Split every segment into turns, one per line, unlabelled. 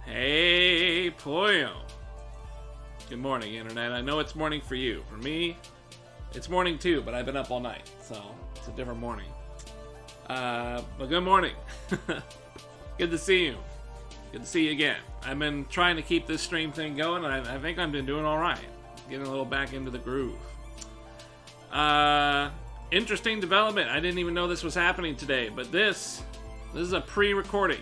Hey, Poyo. Good morning, Internet. I know it's morning for you. For me, it's morning too, but I've been up all night, so it's a different morning. But good morning. Good to see you. Good to see you again. I've been trying to keep this stream thing going, and I think I've been doing all right. Getting a little back into the groove. Interesting development. I didn't even know this was happening today, but this is a pre-recording.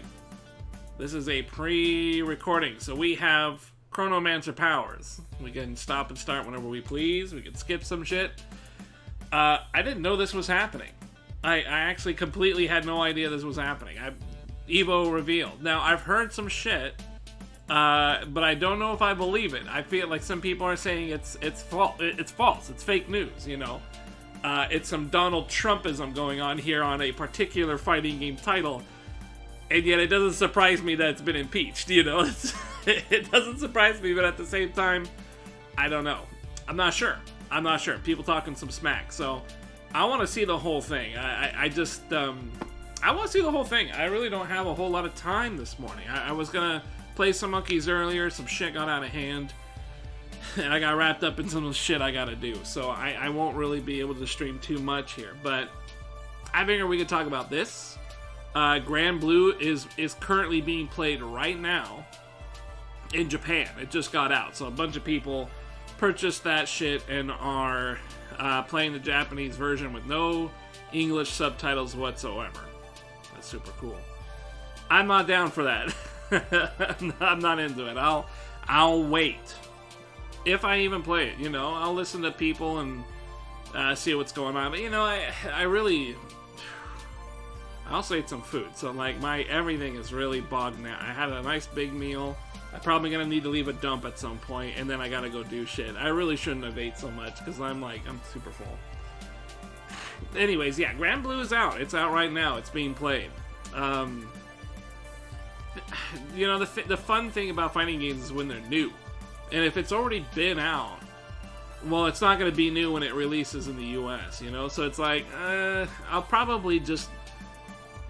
This is a pre-recording, so we have Chronomancer powers. We can stop and start whenever we please. We can skip some shit. I didn't know this was happening. I actually completely had no idea this was happening. Evo revealed. Now, I've heard some shit, but I don't know if I believe it. I feel like some people are saying it's false. It's false. It's fake news, you know. It's some Donald Trumpism going on here on a particular fighting game title. And yet it doesn't surprise me that it's been impeached, you know? It doesn't surprise me, but at the same time, I don't know. I'm not sure. People talking some smack, so I want to see the whole thing. I want to see the whole thing. I really don't have a whole lot of time this morning. I was going to play some monkeys earlier, some shit got out of hand, and I got wrapped up in some shit I got to do, so I won't really be able to stream too much here, but I figure we could talk about this. Grand Blue is currently being played right now in Japan. It just got out, so a bunch of people purchased that shit and are playing the Japanese version with no English subtitles whatsoever. That's super cool. I'm not down for that. I'm not into it. I'll wait. If I even play it, you know, I'll listen to people and see what's going on. But you know, I really. I also ate some food, so like everything is really bogged down. I had a nice big meal. I'm probably gonna need to leave a dump at some point, and then I gotta go do shit. I really shouldn't have ate so much because I'm super full. Anyways, yeah, Grand Blue is out. It's out right now. It's being played. You know, the fun thing about fighting games is when they're new, and if it's already been out, well, it's not gonna be new when it releases in the U.S. You know, so it's like I'll probably just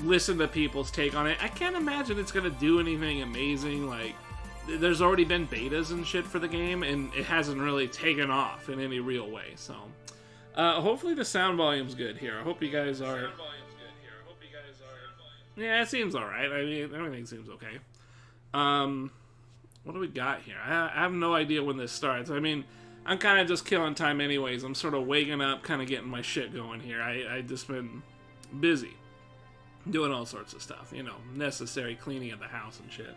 listen to people's take on it. I can't imagine it's gonna do anything amazing. Like, there's already been betas and shit for the game, and it hasn't really taken off in any real way. So, hopefully the sound volume's good here. I hope you guys are. Yeah, it seems all right. I mean, everything seems okay. What do we got here? I have no idea when this starts. I mean, I'm kind of just killing time anyways. I'm sort of waking up, kind of getting my shit going here. I just been busy. Doing all sorts of stuff, you know, necessary cleaning of the house and shit.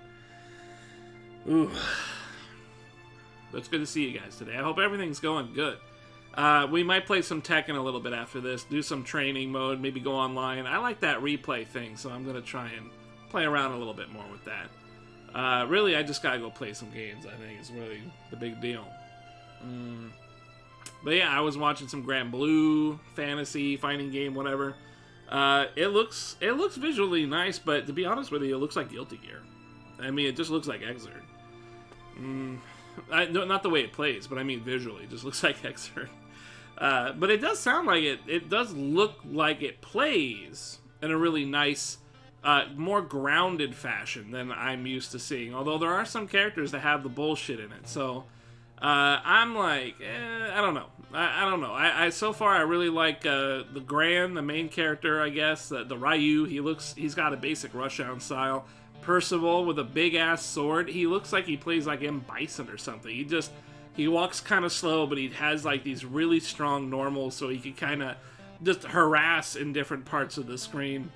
Ooh. But it's good to see you guys today. I hope everything's going good. We might play some Tekken a little bit after this, do some training mode, maybe go online. I like that replay thing, so I'm going to try and play around a little bit more with that. Really, I just got to go play some games, I think, is really the big deal. But yeah, I was watching some Grand Blue, fantasy, fighting game, whatever. It looks visually nice, but to be honest with you, it looks like Guilty Gear. I mean, it just looks like Xrd. No, not the way it plays, but I mean visually, it just looks like Xrd. But it does sound like it. It does look like it plays in a really nice, more grounded fashion than I'm used to seeing. Although there are some characters that have the bullshit in it, so I'm like, I don't know. I don't know. I so far I really like the Gran, the main character, I guess. The Ryu. He's got a basic Rushdown style. Percival with a big ass sword. He looks like he plays like M. Bison or something. He walks kind of slow, but he has like these really strong normals, so he can kind of just harass in different parts of the screen.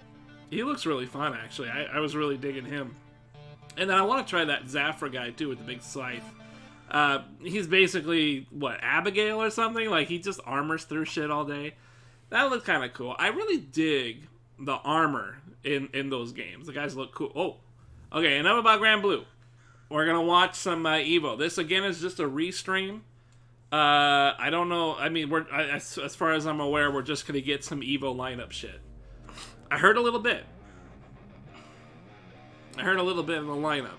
He looks really fun, actually. I was really digging him. And then I want to try that Zafra guy too with the big scythe. He's basically, Abigail or something? Like, he just armors through shit all day. That looks kind of cool. I really dig the armor in those games. The guys look cool. Oh, okay, enough about Grand Blue. We're going to watch some Evo. This, again, is just a restream. I don't know. I mean, as far as I'm aware, we're just going to get some Evo lineup shit. I heard a little bit. in the lineup.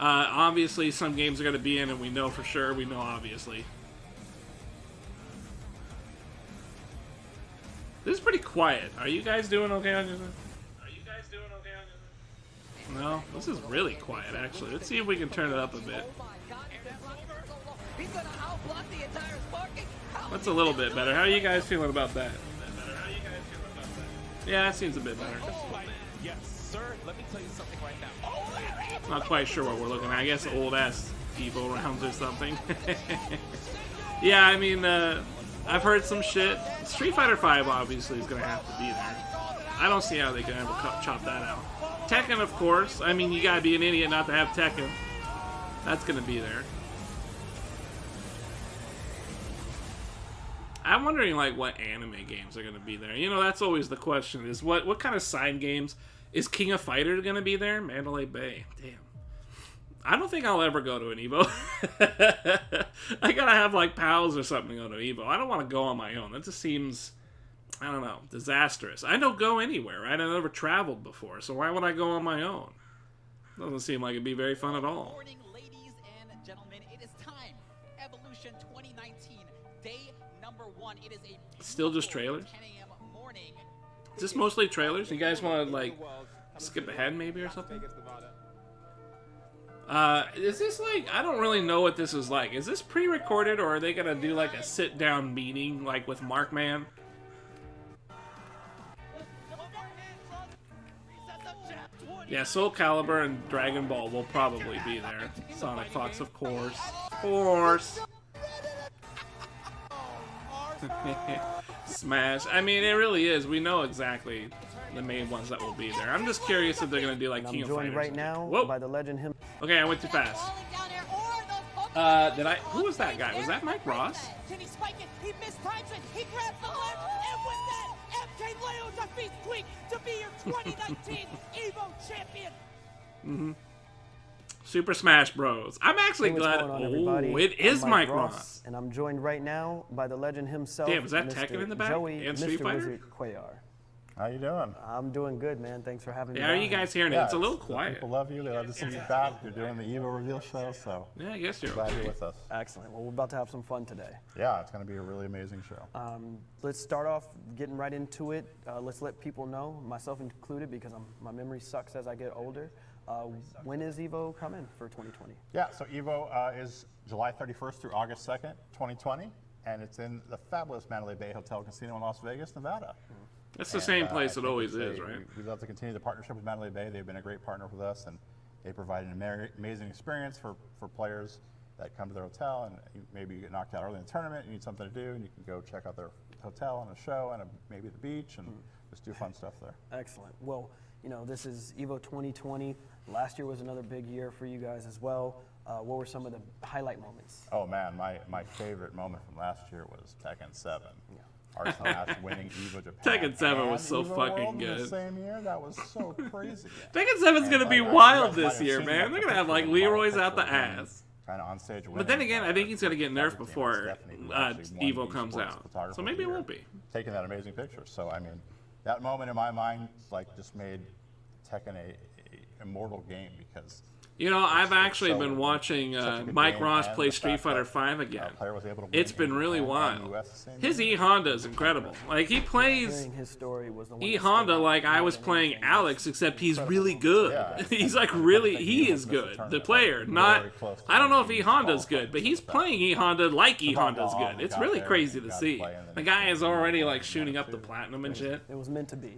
Obviously, some games are going to be in, and we know for sure. We know, obviously. This is pretty quiet. Are you guys doing okay on your side? No, this is really quiet, actually. Let's see if we can turn it up a bit. That's a little bit better. How are you guys feeling about that? Yeah, that seems a bit better.
Yes, sir. Let me tell you something right now.
Not quite sure what we're looking at. I guess old-ass Evo rounds or something. Yeah, I mean, I've heard some shit. Street Fighter V obviously is going to have to be there. I don't see how they can ever chop that out. Tekken, of course. I mean, you got to be an idiot not to have Tekken. That's going to be there. I'm wondering, like, what anime games are going to be there. You know, that's always the question, is what kind of side games? Is King of Fighters going to be there? Mandalay Bay. Damn. I don't think I'll ever go to an Evo. I gotta have, like, pals or something to go to Evo. I don't want to go on my own. That just seems, I don't know, disastrous. I don't go anywhere, right? I've never traveled before, so why would I go on my own? Doesn't seem like it'd be very fun at all.
Good morning, ladies and gentlemen. It is time. Evolution 2019, day number 1. It is a
Still just trailers?
10 a.m. morning.
Is this mostly trailers? You guys want to, like, skip ahead maybe or something? Is this like, I don't really know what this is like. Is this pre-recorded, or are they gonna do like a sit-down meeting like with Markman? Yeah, Soul Calibur and Dragon Ball will probably be there. Sonic Fox, of course. Of course. Smash. I mean, it really is. We know exactly the main ones that will be there. I'm just curious if they're gonna do like King of Fighters.
Right now
Whoa.
by the legend him.
Okay, I went too fast. Who was that guy? Was that Mike Ross?
Can he spike it? He mistimes it. He grabs the left, and with that, MK Leo defeats Tweak to be your 2019 Evo champion.
Mm-hmm. Super Smash Bros. I'm actually glad. Oh, it is Mike Ross.
And I'm joined right now by the legend himself.
Damn, is that
Mr.
Tekken in the back?
Joey,
And Street
Mr.
Fighter?
Wizard Cuellar.
How you doing?
I'm doing good, man. Thanks for having me.
Yeah, are you guys hearing it? It's a little
the
quiet.
People love you. They love to see you back. You're doing the Evo reveal show, so
Yeah, I guess you're
glad
okay.
you're with us.
Excellent. Well, we're about to have some fun today.
Yeah, it's going to be a really amazing show.
Let's start off getting right into it. Let's let people know, myself included, because my memory sucks as I get older. When is Evo coming for 2020?
Yeah, so Evo is July 31st through August 2nd, 2020, and it's in the fabulous Mandalay Bay Hotel Casino in Las Vegas, Nevada.
It's the same place
I
it
think
always
it's
is, right?
We'd love to continue the partnership with Mandalay Bay. They've been a great partner with us, and they provide an amazing experience for players that come to their hotel, and maybe you get knocked out early in the tournament, you need something to do, and you can go check out their hotel and a show and maybe the beach, and just do fun stuff there.
Excellent. Well, you know, this is Evo 2020. Last year was another big year for you guys as well. What were some of the highlight moments?
Oh man, my favorite moment from last year was Tekken 7. Yeah. Arsenal winning Evo Japan.
Tekken 7 was so
Evo
fucking
World in
good.
the same year, that was so crazy.
Tekken 7's gonna be wild this year, man. They're gonna have like Leroy's out the ass.
Kind of on stage.
But then again, I think he's gonna get nerfed before Evo comes out. So maybe it won't be.
Taking that amazing picture. So I mean, that moment in my mind, like, just made Tekken a immortal game because.
You know, I've actually
so-
been watching
such a good
Mike
game,
Ross
and
play
the
Street
fact
Fighter
that,
V again.
player was able to win
It's been
in
really
Japan and
wild.
US the same
His
year.
E-Honda is incredible. Like, he plays
Hearing his story was the one.
E-Honda like I was playing Alex, except he's really good.
Yeah.
He's like really, he is good. The player, not, I don't know if E-Honda's good, but he's playing E-Honda like E-Honda's good. It's really crazy to see. The guy is already like shooting up the platinum and shit.
It was meant to be.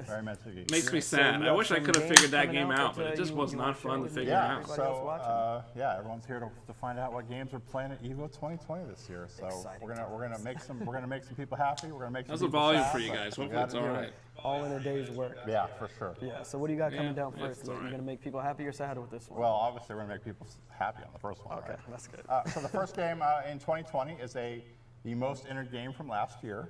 Very meant to be.
Makes me
So
sad.
you
I
got
wish I
some
could have
games
figured that
coming
game
out
out,
that,
but it just
you
was
wanna
not
share
fun to
with
figure
Yeah,
out.
Everybody else
so
watching.
yeah, everyone's here to find out what games we're playing at Evo 2020 this year. So
Exciting
we're gonna make some people happy. We're gonna make some
How's the
people
volume
sad,
for you
but
guys?
we
Hopefully it's
gotta do
alright.
it.
All in a day's work.
Yeah, for sure.
Yeah. So what do you got coming down
Yeah,
first?
it's
You're
alright.
gonna make people happy or sad with this one?
Well, obviously we're gonna make people happy on the first one.
Okay,
Right?
that's good.
So the first game in 2020 is the most entered game from last year.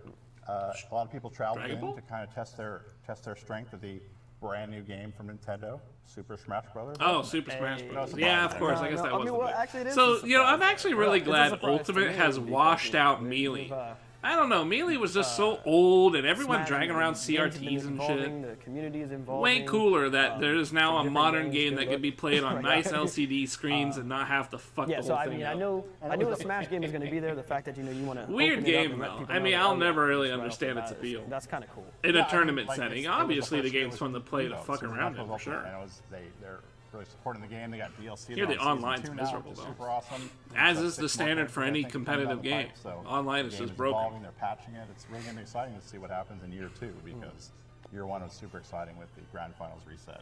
A lot of people traveled
Dragon
in
Ball?
to kind of test their strength of the brand new game from Nintendo, Super Smash Brothers.
Oh, Super Smash
Hey.
Bros.
No
Yeah, of
surprise.
course.
No,
I guess
no,
that
I
was
mean,
the
well,
big-
actually, it is
So,
a
you know, I'm
surprise.
actually really
It's a
glad
surprise to
Ultimate
me
has
because
washed out
they've,
Melee. I don't know. Melee was just so old, and everyone
Smash
dragging around
games have been
CRTs and
evolving,
shit.
The community is evolving.
Way cooler that there is now a
different
modern
games,
game
good
that
look.
can be played on
Right.
nice LCD screens and not have to fuck
Yeah,
the
so
whole
I
thing
mean,
up.
I knew a Smash game is going to be there. The fact that you want to
Weird game, though. I mean, I'll never really understand its appeal.
That's kind of cool.
In
Yeah,
a
I mean,
tournament
like,
setting,
it was
obviously the
first year
game's
with
fun to play to
Evo,
fuck
so
around
Smash
in,
was
for
up there,
sure.
And they're really supporting the game. They got DLC.
Here,
they're
the
on season
online's
2 now,
miserable,
which is
though.
super awesome.
As
There's
is the
6 more
standard
things
for
that I
any
think come down
competitive
the
game.
pipe, so
Online
the
is
game
just broken.
evolving, they're patching it. It's really going to be exciting to see what happens in year 2 because year 1 was super exciting with the grand finals reset.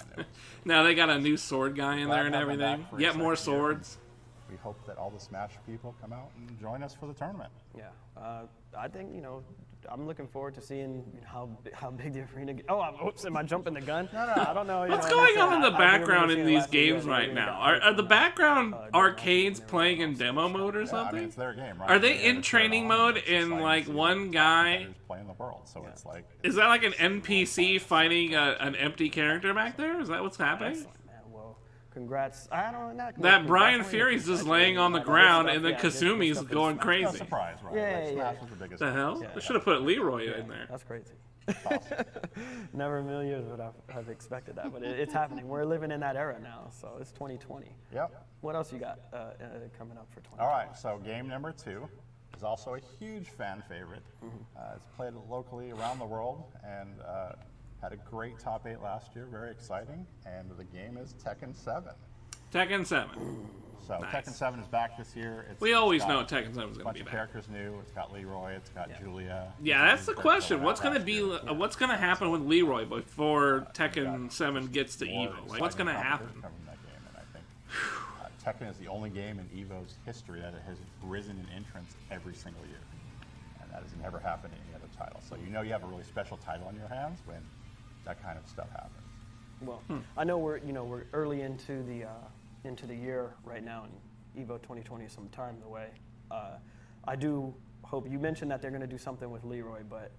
And it was,
Now they got a new sword guy in
Glad
there and
to have them back
everything.
for a
Yet more
second year.
swords.
we hope that all the Smash people come out and join us for the tournament.
Yeah, I think I'm looking forward to seeing how big the arena. Oops, am I jumping the gun? No, I don't know.
What's going on in the background in these games right now? Are the background arcades playing in demo mode or
Yeah, I mean,
something?
it's their game, right?
Are they
They're
in
gonna
training
turn it on,
mode
and it's
and
exciting to
like
see
one
the
guy?
competitors playing the world, so it's like
Is that like an NPC fighting an empty character back there? Is that what's happening?
Excellent, man. Well, congrats. I don't know.
That Brian Fury's just laying on the ground and then Kasumi's going
no
crazy.
surprise, right?
Yeah,
Like,
yeah,
Smash
yeah.
was the biggest.
The hell? They should have put Leroy in there.
That's crazy.
Awesome.
Never in a million years would I have expected that, but it's happening. We're living in that era now, so it's 2020.
Yep.
What else you got coming up for 2020?
All right, so game number 2 is also a huge fan favorite. It's played locally around the world and had a great top 8 last year, very exciting. And the game is Tekken 7.
Tekken 7.
So
Nice.
Tekken 7 is back this year.
We always
got
know Tekken 7 is
a
going to
bunch
be
of
back.
characters new. It's got Leroy. It's got Julia.
Yeah, that's the
These
question.
characters
What's
that
going to
were
be?
out last year.
What's going to happen with Leroy before Tekken 7 gets to
More
Evo? Like, what's going to
exciting
happen?
competition coming in that game, and I think Tekken is the only game in Evo's history that has risen in entrance every single year, and that has never happened in any other title. So you know you have a really special title on your hands when that kind of stuff happens.
Well, I know we're early into the year right now, and Evo 2020 is some time away. I do hope you mentioned that they're going to do something with Leroy, but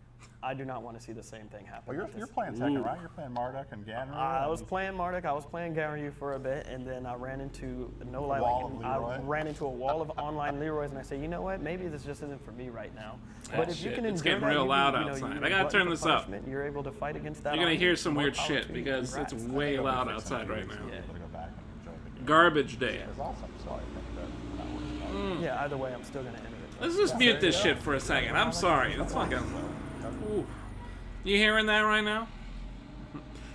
I do not want to see the same thing happen.
Well, you're playing Tekken, right? You're playing Marduk and Ganryu.
I was
and-
playing Marduk, I was playing Ganryu for a bit, and then I ran into
Wall of
I
Leroy.
ran into a wall of online Leroys, and I said, you know what? Maybe this just isn't for me right now. But if you
shit.
can
It's
endure
getting
that,
real
you
loud
can,
outside.
you
I gotta
glutton
turn
for
this up.
punishment, You're able to fight against that.
You're going to
audience,
hear some
more
weird
power
shit
to you.
because it's
Congrats.
way
Go
loud
fix some
outside right
things
now.
and be able to go back and enjoy the game.
Garbage day.
It's awesome. So I think that works out.
Yeah, either way, I'm still going to enter it.
Let's just mute this shit for a second. I'm sorry. It's fucking. Ooh. You hearing that right now?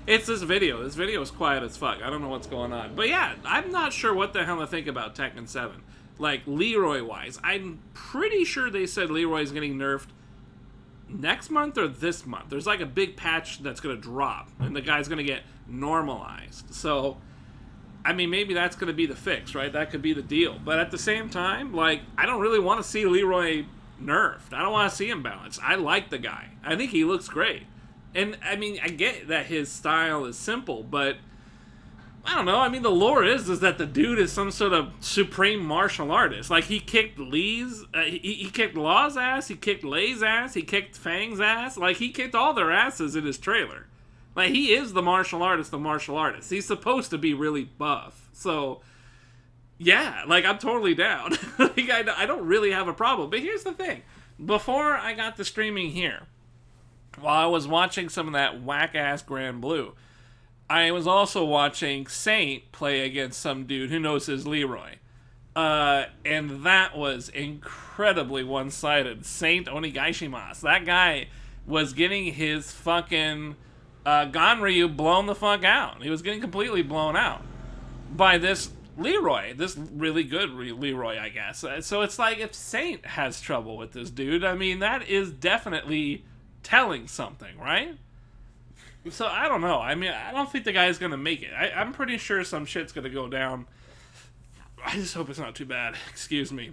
It's this video. This video is quiet as fuck. I don't know what's going on. But yeah, I'm not sure what the hell to think about Tekken 7. Like, Leroy-wise. I'm pretty sure they said Leroy's getting nerfed next month or this month. There's like a big patch that's going to drop, and the guy's going to get normalized. So, I mean, maybe that's going to be the fix, right? That could be the deal. But at the same time, like, I don't really want to see Leroy nerfed. I don't want to see him balanced. I like the guy. I think he looks great. And, I mean, I get that his style is simple, but I don't know. I mean, the lore is that the dude is some sort of supreme martial artist. Like, he kicked Lee's, he kicked Law's ass, he kicked Lei's ass, he kicked Fang's ass. Like, he kicked all their asses in his trailer. Like, he is the martial artist of martial artists. He's supposed to be really buff. So, yeah, like, I'm totally down. Like, I don't really have a problem. But here's the thing. Before I got the streaming here, while I was watching some of that whack-ass Grand Blue, I was also watching Saint play against some dude who knows his Leroy. And that was incredibly one-sided. Saint Onigaishimasu. That guy was getting his fucking Ganryu blown the fuck out. He was getting completely blown out by this Leroy. This really good Leroy, I guess. So it's like, if Saint has trouble with this dude, I mean, that is definitely telling something, right? So, I don't know. I mean, I don't think the guy's going to make it. I'm pretty sure some shit's going to go down. I just hope it's not too bad. Excuse me.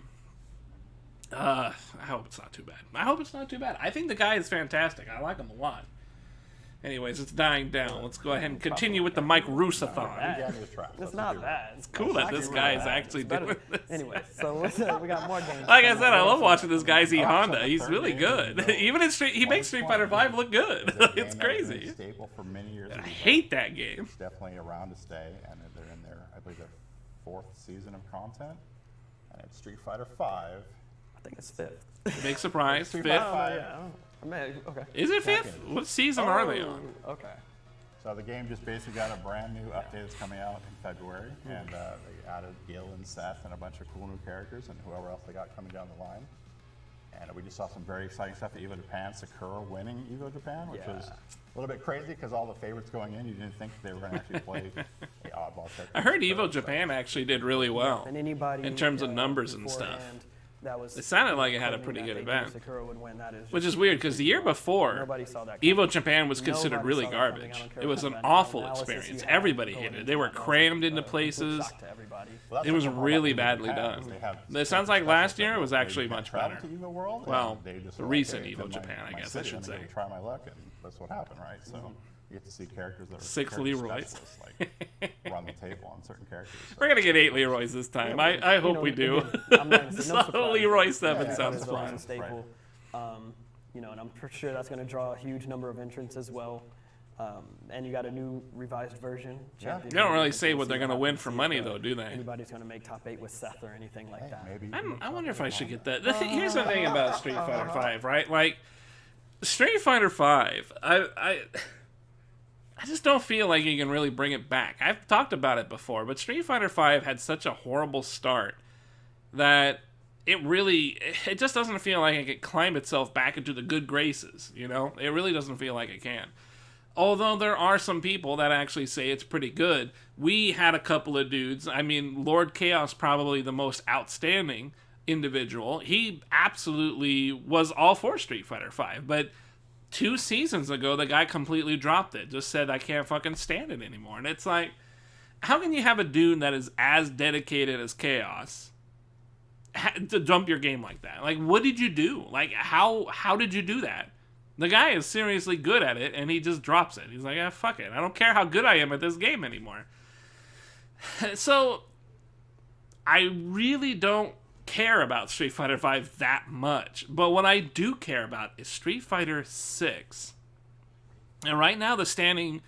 I hope it's not too bad. I hope it's not too bad. I think the guy is fantastic. I like him a lot. Anyways, it's dying down. Let's go ahead and continue with the Mike Rusathon.
Yeah, it's trash.
It's not bad. It's
Cool that this guy is actually doing this.
Anyway, so we got more games.
Like I said, I love watching this guy Z Honda. He's really good. Even in he makes Street Fighter V look good. It's crazy.
Staple for many years.
I hate that game.
It's definitely around to stay, and they're in their, I believe, their 4th season of content, and it's Street Fighter V
think it's 5th.
Big surprise.
Street
5th.
Fighter V.
Yeah. I mean, okay.
Is it 5th?
Champions.
What season are they on?
Okay.
So the game just basically got a brand new update that's coming out in February, and they added Gil and Seth and a bunch of cool new characters and whoever else they got coming down the line. And we just saw some very exciting stuff at EVO Japan, Sakura winning EVO Japan, which was a little bit crazy because all the favorites going in, you didn't think they were going to actually play the oddball character.
I heard EVO Japan actually did really well
And anybody
in terms of numbers and stuff.
beforehand that was
It sounded like it had a
claiming
pretty
that
good
they knew
event.
Sakura would win, that is
Which
just
is weird because the year before,
nobody saw that coming.
EVO Japan was considered
Nobody
really
saw that coming. I
garbage.
don't care
It
what
was an
event
awful
analysis you
experience.
had
Everybody
going
hated it.
into
They were
that. That was
crammed
a
into
complete
places.
shock to everybody.
Well, that's
It was
what's cool
really
about EVO
badly
Japan
done.
is they have
It sounds like last year was actually much
travel
better.
to EVO World, and
Well,
they just
the
were
recent
"Hey, it's
EVO
in
Japan, I
my
guess I
city,
should
let me
say.
go try my luck, and that's what happened, right? So you get to see characters that are
6
character
Leroys.
specialists, like run the table on certain characters. So.
We're going to get 8 Leroys this time. I hope we do.
I'm not gonna say no
So
surprise.
Leroy 7
Yeah,
sounds
It's always
fun.
a staple. And I'm sure that's going to draw a huge number of entrants as well. And you got a new revised version.
Yeah.
Champion
They don't really
version,
say
so
what they're
we'll
going to
have
win for
see
money,
if,
though, do they?
Anybody's going to make top 8 with Seth or anything like that.
Maybe
I wonder if I should get that. Here's the thing about Street Fighter V, right? Like, Street Fighter V, I just don't feel like you can really bring it back. I've talked about it before, but Street Fighter V had such a horrible start that it just doesn't feel like it could climb itself back into the good graces, you know? It really doesn't feel like it can. Although there are some people that actually say it's pretty good. We had a couple of dudes. I mean, Lord Chaos, probably the most outstanding individual. He absolutely was all for Street Fighter V, but 2 seasons ago, the guy completely dropped it. Just said, I can't fucking stand it anymore. And it's like, how can you have a dude that is as dedicated as Chaos to dump your game like that? Like, what did you do? Like, how did you do that? The guy is seriously good at it, and he just drops it. He's like, ah, fuck it. I don't care how good I am at this game anymore. So, I really don't care about Street Fighter V that much. But what I do care about is Street Fighter 6. And right now, the standing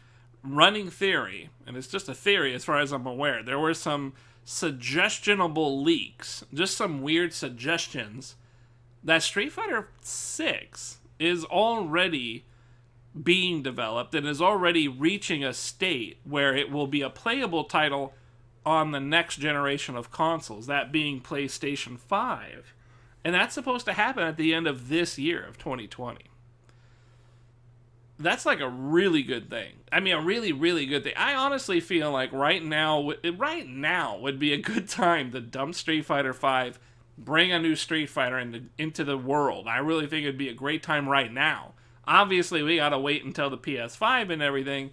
running theory, and it's just a theory as far as I'm aware, there were some suggestionable leaks, just some weird suggestions, that Street Fighter 6 is already being developed and is already reaching a state where it will be a playable title on the next generation of consoles, that being PlayStation 5. And that's supposed to happen at the end of this year of 2020. That's like a really good thing. I mean, a really, really good thing. I honestly feel like right now would be a good time to dump Street Fighter 5, bring a new Street Fighter into the world. I really think it'd be a great time right now. Obviously, we gotta wait until the PS5 and everything,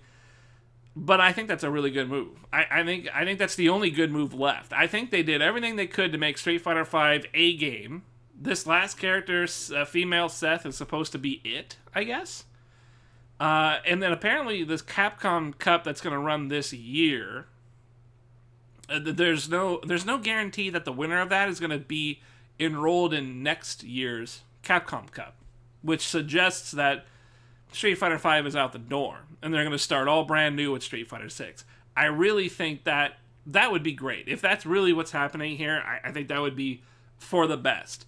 but I think that's a really good move. I think that's the only good move left. I think they did everything they could to make Street Fighter V a game. This last character, female Seth, is supposed to be it, I guess. And then apparently this Capcom Cup that's going to run this year, there's no guarantee that the winner of that is going to be enrolled in next year's Capcom Cup, which suggests that Street Fighter V is out the door, and they're going to start all brand new with Street Fighter 6. I really think that would be great. If that's really what's happening here, I think that would be for the best.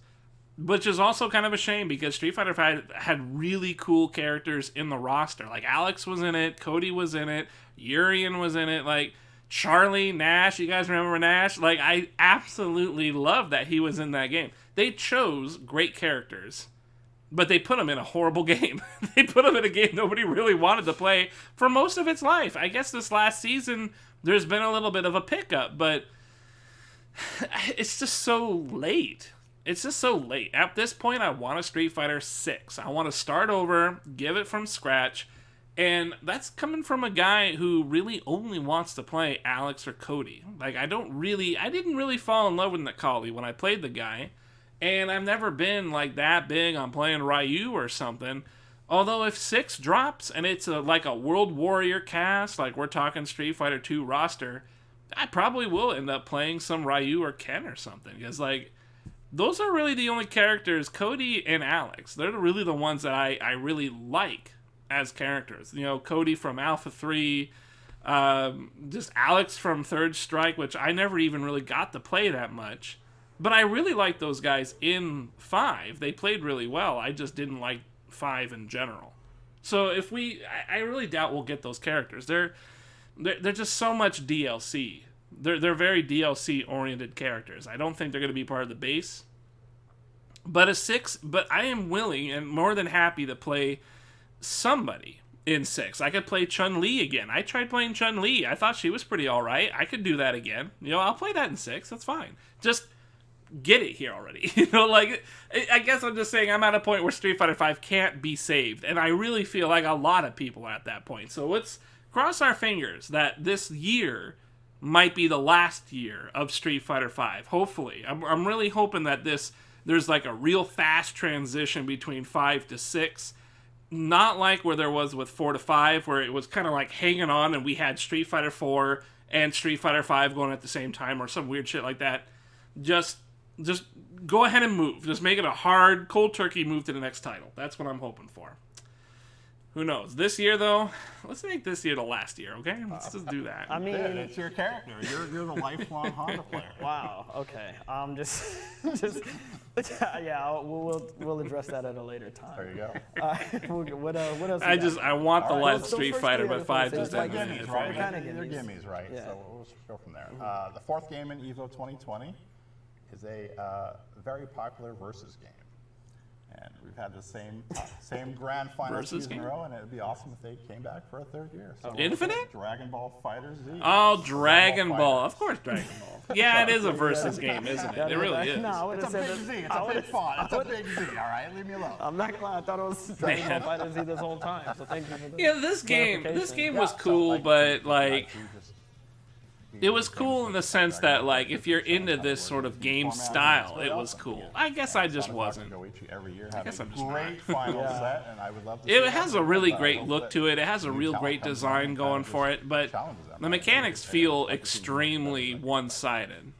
Which is also kind of a shame because Street Fighter V had really cool characters in the roster. Like Alex was in it, Cody was in it, Urian was in it, like Charlie, Nash. You guys remember Nash? Like, I absolutely love that he was in that game. They chose great characters, but they put him in a horrible game. They put him in a game nobody really wanted to play for most of its life. I guess this last season, there's been a little bit of a pickup, but it's just so late. It's just so late. At this point, I want a Street Fighter 6. I want to start over, give it from scratch, and that's coming from a guy who really only wants to play Alex or Cody. Like, I didn't really fall in love with Nikali when I played the guy, and I've never been, like, that big on playing Ryu or something. Although if 6 drops, and it's like a World Warrior cast, like we're talking Street Fighter 2 roster, I probably will end up playing some Ryu or Ken or something, because, like, those are really the only characters, Cody and Alex. They're really the ones that I really like as characters. You know, Cody from Alpha 3, just Alex from Third Strike, which I never even really got to play that much. But I really liked those guys in 5. They played really well. I just didn't like 5 in general. So if I really doubt we'll get those characters. They're just so much DLC. They're very DLC oriented characters. I don't think they're going to be part of the base. But I am willing and more than happy to play somebody in 6. I could play Chun-Li again. I tried playing Chun-Li. I thought she was pretty all right. I could do that again. I'll play that in 6. That's fine. Just get it here already. I guess I'm just saying I'm at a point where Street Fighter V can't be saved, and I really feel like a lot of people are at that point. So let's cross our fingers that this year might be the last year of Street Fighter V. Hopefully, I'm really hoping that there's like a real fast transition between 5 to 6. Not like where there was with 4 to 5, where it was kind of like hanging on and we had Street Fighter 4 and Street Fighter 5 going at the same time or some weird shit like that. Just go ahead and move. Just make it a hard, cold turkey move to the next title. That's what I'm hoping for. Who knows? This year, though, let's make this year the last year, okay? Let's just do that.
I mean,
It's your character. You're the lifelong Honda player.
wow. Okay. Just yeah. We'll address that at a later time.
There you go.
What else?
I want the
All right,
last
those
Street
first
Fighter,
three,
but 5
those
just
like
didn't
Gimmies,
hit
right?
for me.
Kinda
They're
gimmies.
gimmies, right?
Yeah.
So we'll just go from there. The 4th game in EVO 2020 is a very popular versus game. And we've had the same grand final
Versus
season in a
game?
row, and it'd be awesome if they came back for a 3rd year. So
Infinite?
Dragon Ball FighterZ.
Oh, Dragon Ball.
Fighters.
Of course, Dragon Ball. Yeah, it is a versus game, isn't it? It really is.
No, I would
It's
have
a
said
big
that-
Z. It's a big font. It's a big Z. All right, leave me alone.
I'm not gonna lie. I thought it was Dragon Ball FighterZ this whole time. So thank you for the
Yeah, this game
clarification.
was cool, but like it was cool in the sense that like if you're into this sort of game style, it was cool. I guess I just wasn't.
Every year
I guess I'm just
great final set, and I would love to.
It
see
has
that.
a really
I
great
hope
look
that
to it. It has a
new
real
talent
great
comes
design
along
going
and
for
just
it, but
challenges them.
the mechanics feel extremely one-sided.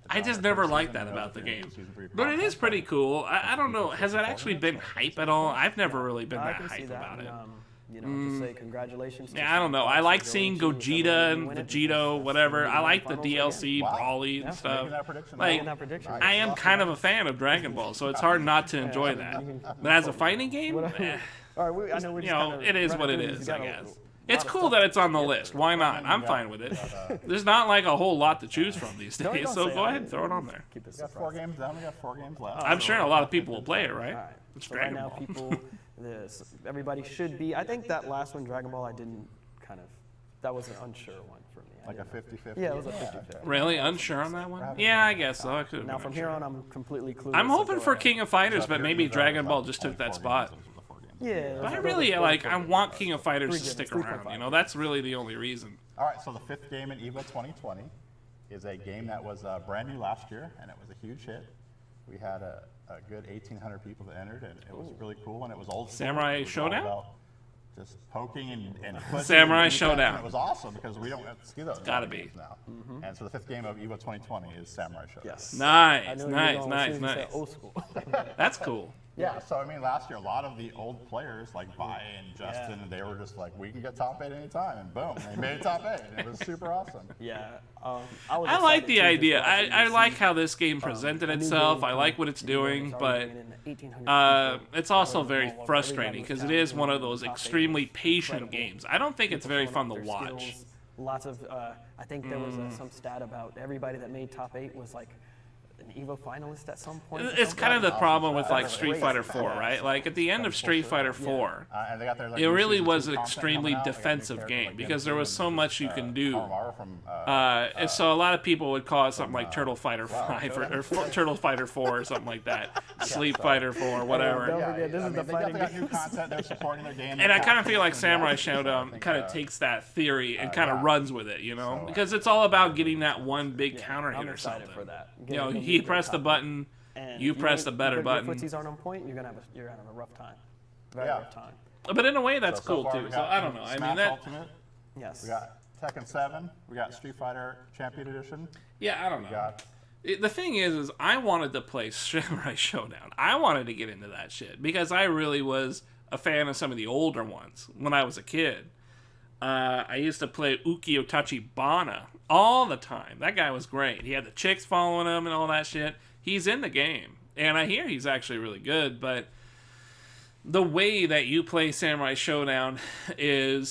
I just never liked that about the game. But it is pretty cool. I don't know. Has it actually been hype at all? I've never really been
I
that
can see
hype
that.
about it.
Just say congratulations. to
Yeah, I don't know. I like seeing Gogeta and
win it,
Vegito,
because
whatever.
that's
I like the
finals again.
DLC,
Wow.
Brawly
Yeah,
and stuff.
Making that prediction.
Like,
Making that prediction.
I am kind of a fan of Dragon Ball, so it's hard not to enjoy that. But as a fighting game,
All right, I know we're
you
just
know,
kinda
it is what it
running through
is,
these.
I
You got a
guess.
lot
It's
of
cool
stuff
that
to
it's on the
get
list.
through.
Why not? I'm fine with it. There's not like a whole lot to choose from these
No,
days,
don't
so
say
go
that.
ahead and throw it on there.
Keep it
We got 4
surprising.
games done. We got 4 games left.
I'm sure a lot of people will play it, right?
All right.
It's
So right
Dragon
now,
Ball.
people, everybody should be. I think that last one, Dragon Ball, I didn't kind of. That was an unsure one for me. I
Like a
didn't-
50-50.
Yeah, it was a 50-50.
Really unsure on that one? Yeah, I guess so. I could have
Now
been
from
unsure.
here on, I'm completely clueless.
I'm hoping
so
for
go
King of Fighters, but maybe Dragon Ball just took that spot.
Yeah,
But I
those
really
are
like.
four
I
games.
want King of Fighters to
Three
stick
games,
around.
3.5.
You know, that's really the only reason.
All right, so the 5th game in EVO 2020 is a game that was brand new last year, and it was a huge hit. We had a good 1,800 people that entered, and it was really cool, and it was old school.
Samurai
It was all
Showdown?
about Just poking and pushing
Samurai
and defense,
Showdown.
and it was awesome because we don't see those.
Gotta
games
be.
now. And so the 5th game of EVO 2020 is Samurai Showdown.
Yes.
Nice,
I knew you were
nice,
going
nice,
as soon as you
nice.
said Old school.
That's cool.
Yeah, so I mean, last year, a lot of the old players like Vi and Justin, they were just like, we can get top 8 anytime, and boom, they made top 8, and it was super awesome.
Yeah.
I like the idea. I like how this game presented itself. I like what it's doing, but it's also very frustrating because it is one of those extremely patient games. I don't think it's very fun to watch.
Lots of, I think there was some stat about everybody that made top 8 was like an EVO finalist at some point. or
It's
something.
kind of the problem with like
That's
Street
crazy.
Fighter 4, right? Like at the end of Street Fighter 4,
And they got their, like,
it
new
really
season
was
2
an
content
extremely
coming out. They got new
defensive
characters
game
like
because there was so much you can do.
Kamaru from,
And so a lot of people would call it something like Turtle Fighter 5 or Turtle Fighter 4 or something like that. Sleep Fighter 4, whatever.
Don't forget, this
I
is
mean,
the
they got
fighting
new content. They're supporting their game.
And I kind of feel like Samurai Showdown kind of takes that theory and kind of runs with it, you know? Because it's all about getting that one big counter hit
I'm
or
excited
something.
for that.
You know,
Getting
he
the
pressed the
top
button,
and
you press the better
your
button.
footsies aren't on point, you're gonna have a rough time. Very
Yeah.
rough time.
But in a way, that's
So
cool
far
too.
we
So
got
I don't know. I mean,
Smash
that.
Ultimate.
Yes.
We got Tekken 7. We got Street Fighter Champion Edition.
Yeah, I don't know.
We got
The thing is I wanted to play Samurai Showdown. I wanted to get into that shit because I really was a fan of some of the older ones when I was a kid. I used to play Ukiyo Tachibana all the time. That guy was great. He had the chicks following him and all that shit. he's in the game. And I hear he's actually really good, but the way that you play Samurai Showdown is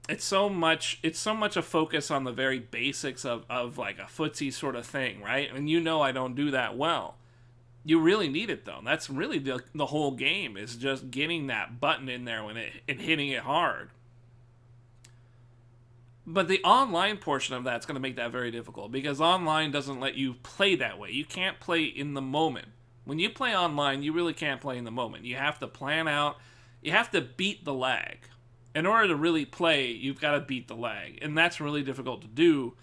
it's so much a focus on the very basics of like a footsie sort of thing, right? And I don't do that well. You really need it though. That's really the whole game, is just getting that button in there and hitting it hard. But the online portion of that's going to make that very difficult, because online doesn't let you play that way. You can't play in the moment. When you play online, you really can't play in the moment. You have to plan out. You have to beat the lag. In order to really play, you've got to beat the lag. And that's really difficult to do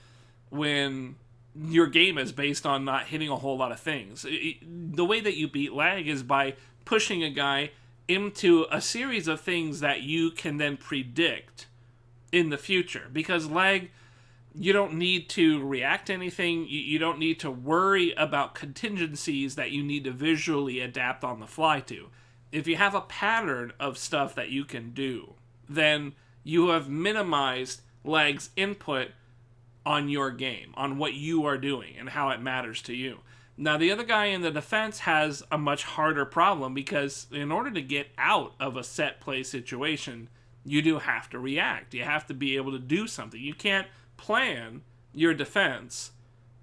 when your game is based on not hitting a whole lot of things. The way that you beat lag is by pushing a guy into a series of things that you can then predict in the future. Because lag, you don't need to react to anything. You don't need to worry about contingencies that you need to visually adapt on the fly to. If you have a pattern of stuff that you can do, then you have minimized lag's input on your game, on what you are doing and how it matters to you. Now, the other guy in the defense has a much harder problem, because in order to get out of a set play situation, you do have to react. You have to be able to do something. You can't plan your defense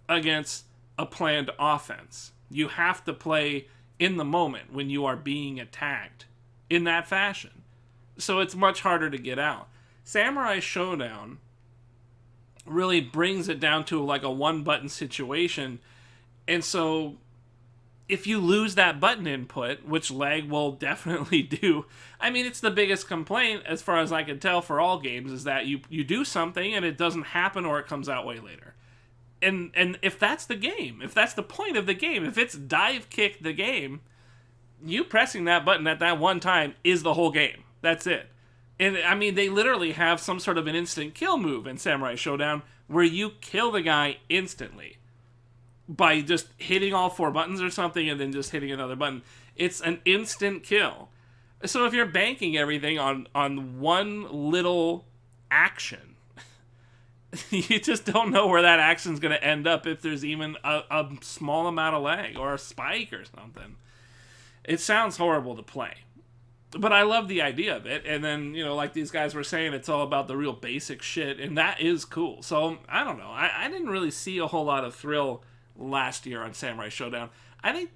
against a planned offense. You have to play in the moment when you are being attacked in that fashion. So it's much harder to get out. Samurai Showdown really brings it down to like a one-button situation. And so if you lose that button input, which lag will definitely do, I mean, it's the biggest complaint, as far as I can tell, for all games, is that you do something and it doesn't happen, or it comes out way later. And if that's the game, if that's the point of the game, if it's dive kick the game, you pressing that button at that one time is the whole game. That's it. And I mean, they literally have some sort of an instant kill move in Samurai Showdown where you kill the guy instantly by just hitting all 4 buttons or something and then just hitting another button. It's an instant kill. So if you're banking everything on one little action, you just don't know where that action's going to end up, if there's even a small amount of lag or a spike or something. It sounds horrible to play. But I love the idea of it. And then, like these guys were saying, it's all about the real basic shit. And that is cool. So, I don't know. I didn't really see a whole lot of thrill last year on Samurai Showdown. I think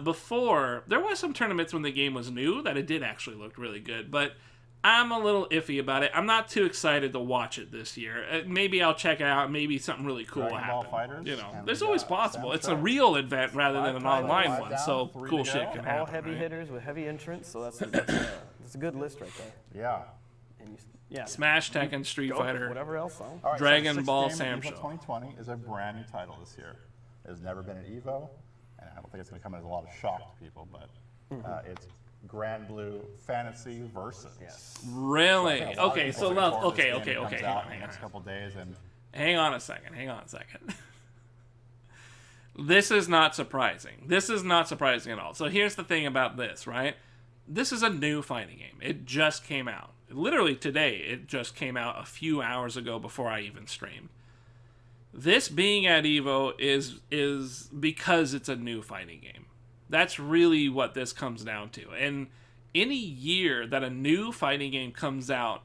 before, there was some tournaments when the game was new that it did actually look really good. But I'm a little iffy about it. I'm not too excited to watch it this year. Maybe I'll check it out. Maybe something really cool will happen.
Fighters,
there's always possible. It's a real event rather than an online one. So cool shit can happen.
All heavy hitters with heavy entrants. So that's a good list right there.
Yeah.
And
Smash, Tekken, Street Fighter,
whatever else.
All right,
Dragon
so the
Ball
sixth game
Sam
of
Show.
Evo 2020 is a brand new title this year. It has never been at Evo, and I don't think it's going to come as a lot of shock to people, but it's Grand Blue Fantasy Versus.
Yes.
Really?
I think a lot of
Okay,
people
so
are looking forward to
okay.
this game. It comes out in
Hang
the next couple days, and
on a second. This is not surprising. This is not surprising at all. So here's the thing about this, right? This is a new fighting game. It just came out. Literally today, it just came out a few hours ago before I even streamed. This being at Evo is because it's a new fighting game. That's really what this comes down to. And any year that a new fighting game comes out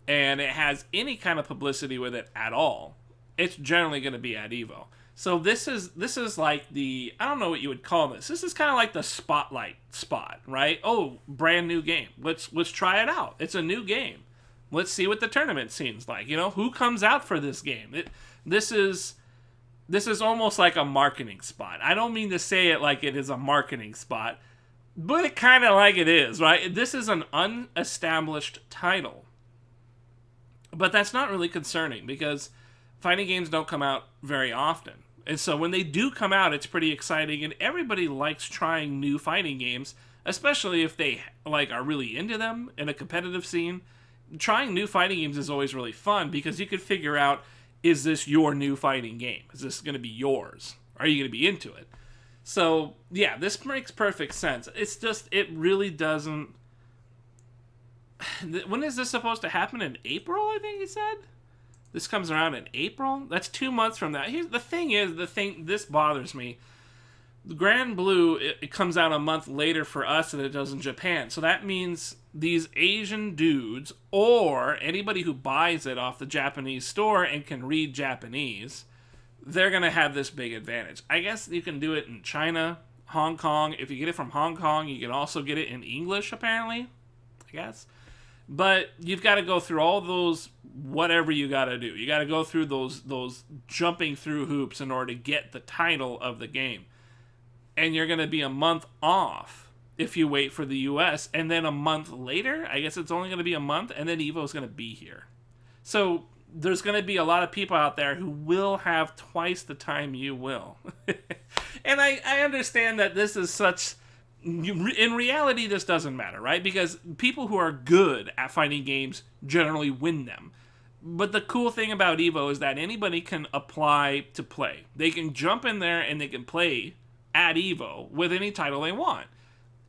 and it has any kind of publicity with it at all, it's generally going to be at Evo. So this is like the, I don't know what you would call this. This is kind of like the spotlight spot, right? Oh, brand new game. Let's try it out. It's a new game. Let's see what the tournament seems like. Who comes out for this game? This is almost like a marketing spot. I don't mean to say it like it is a marketing spot, but it kind of like it is, right? This is an unestablished title. But that's not really concerning because fighting games don't come out very often. And so when they do come out, it's pretty exciting, and everybody likes trying new fighting games, especially if they are really into them in a competitive scene. Trying new fighting games is always really fun because you can figure out, is this your new fighting game? Is this going to be yours? Are you going to be into it? So, yeah, this makes perfect sense. It's just, it really doesn't... When is this supposed to happen? In April, I think he said? This comes around in April? That's 2 months from that. This bothers me. Grand Blue, it comes out a month later for us than it does in Japan. So that means these Asian dudes, or anybody who buys it off the Japanese store and can read Japanese, they're going to have this big advantage. I guess you can do it in China, Hong Kong. If you get it from Hong Kong, you can also get it in English, apparently, I guess. But you've got to go through all those whatever you got to do. You got to go through those jumping through hoops in order to get the title of the game. And you're going to be a month off if you wait for the US. And then a month later, I guess it's only going to be a month, and then EVO's going to be here. So there's going to be a lot of people out there who will have twice the time you will. And I understand that this is such... In reality, this doesn't matter, right? Because people who are good at fighting games generally win them. But the cool thing about EVO is that anybody can apply to play. They can jump in there and they can play at EVO with any title they want.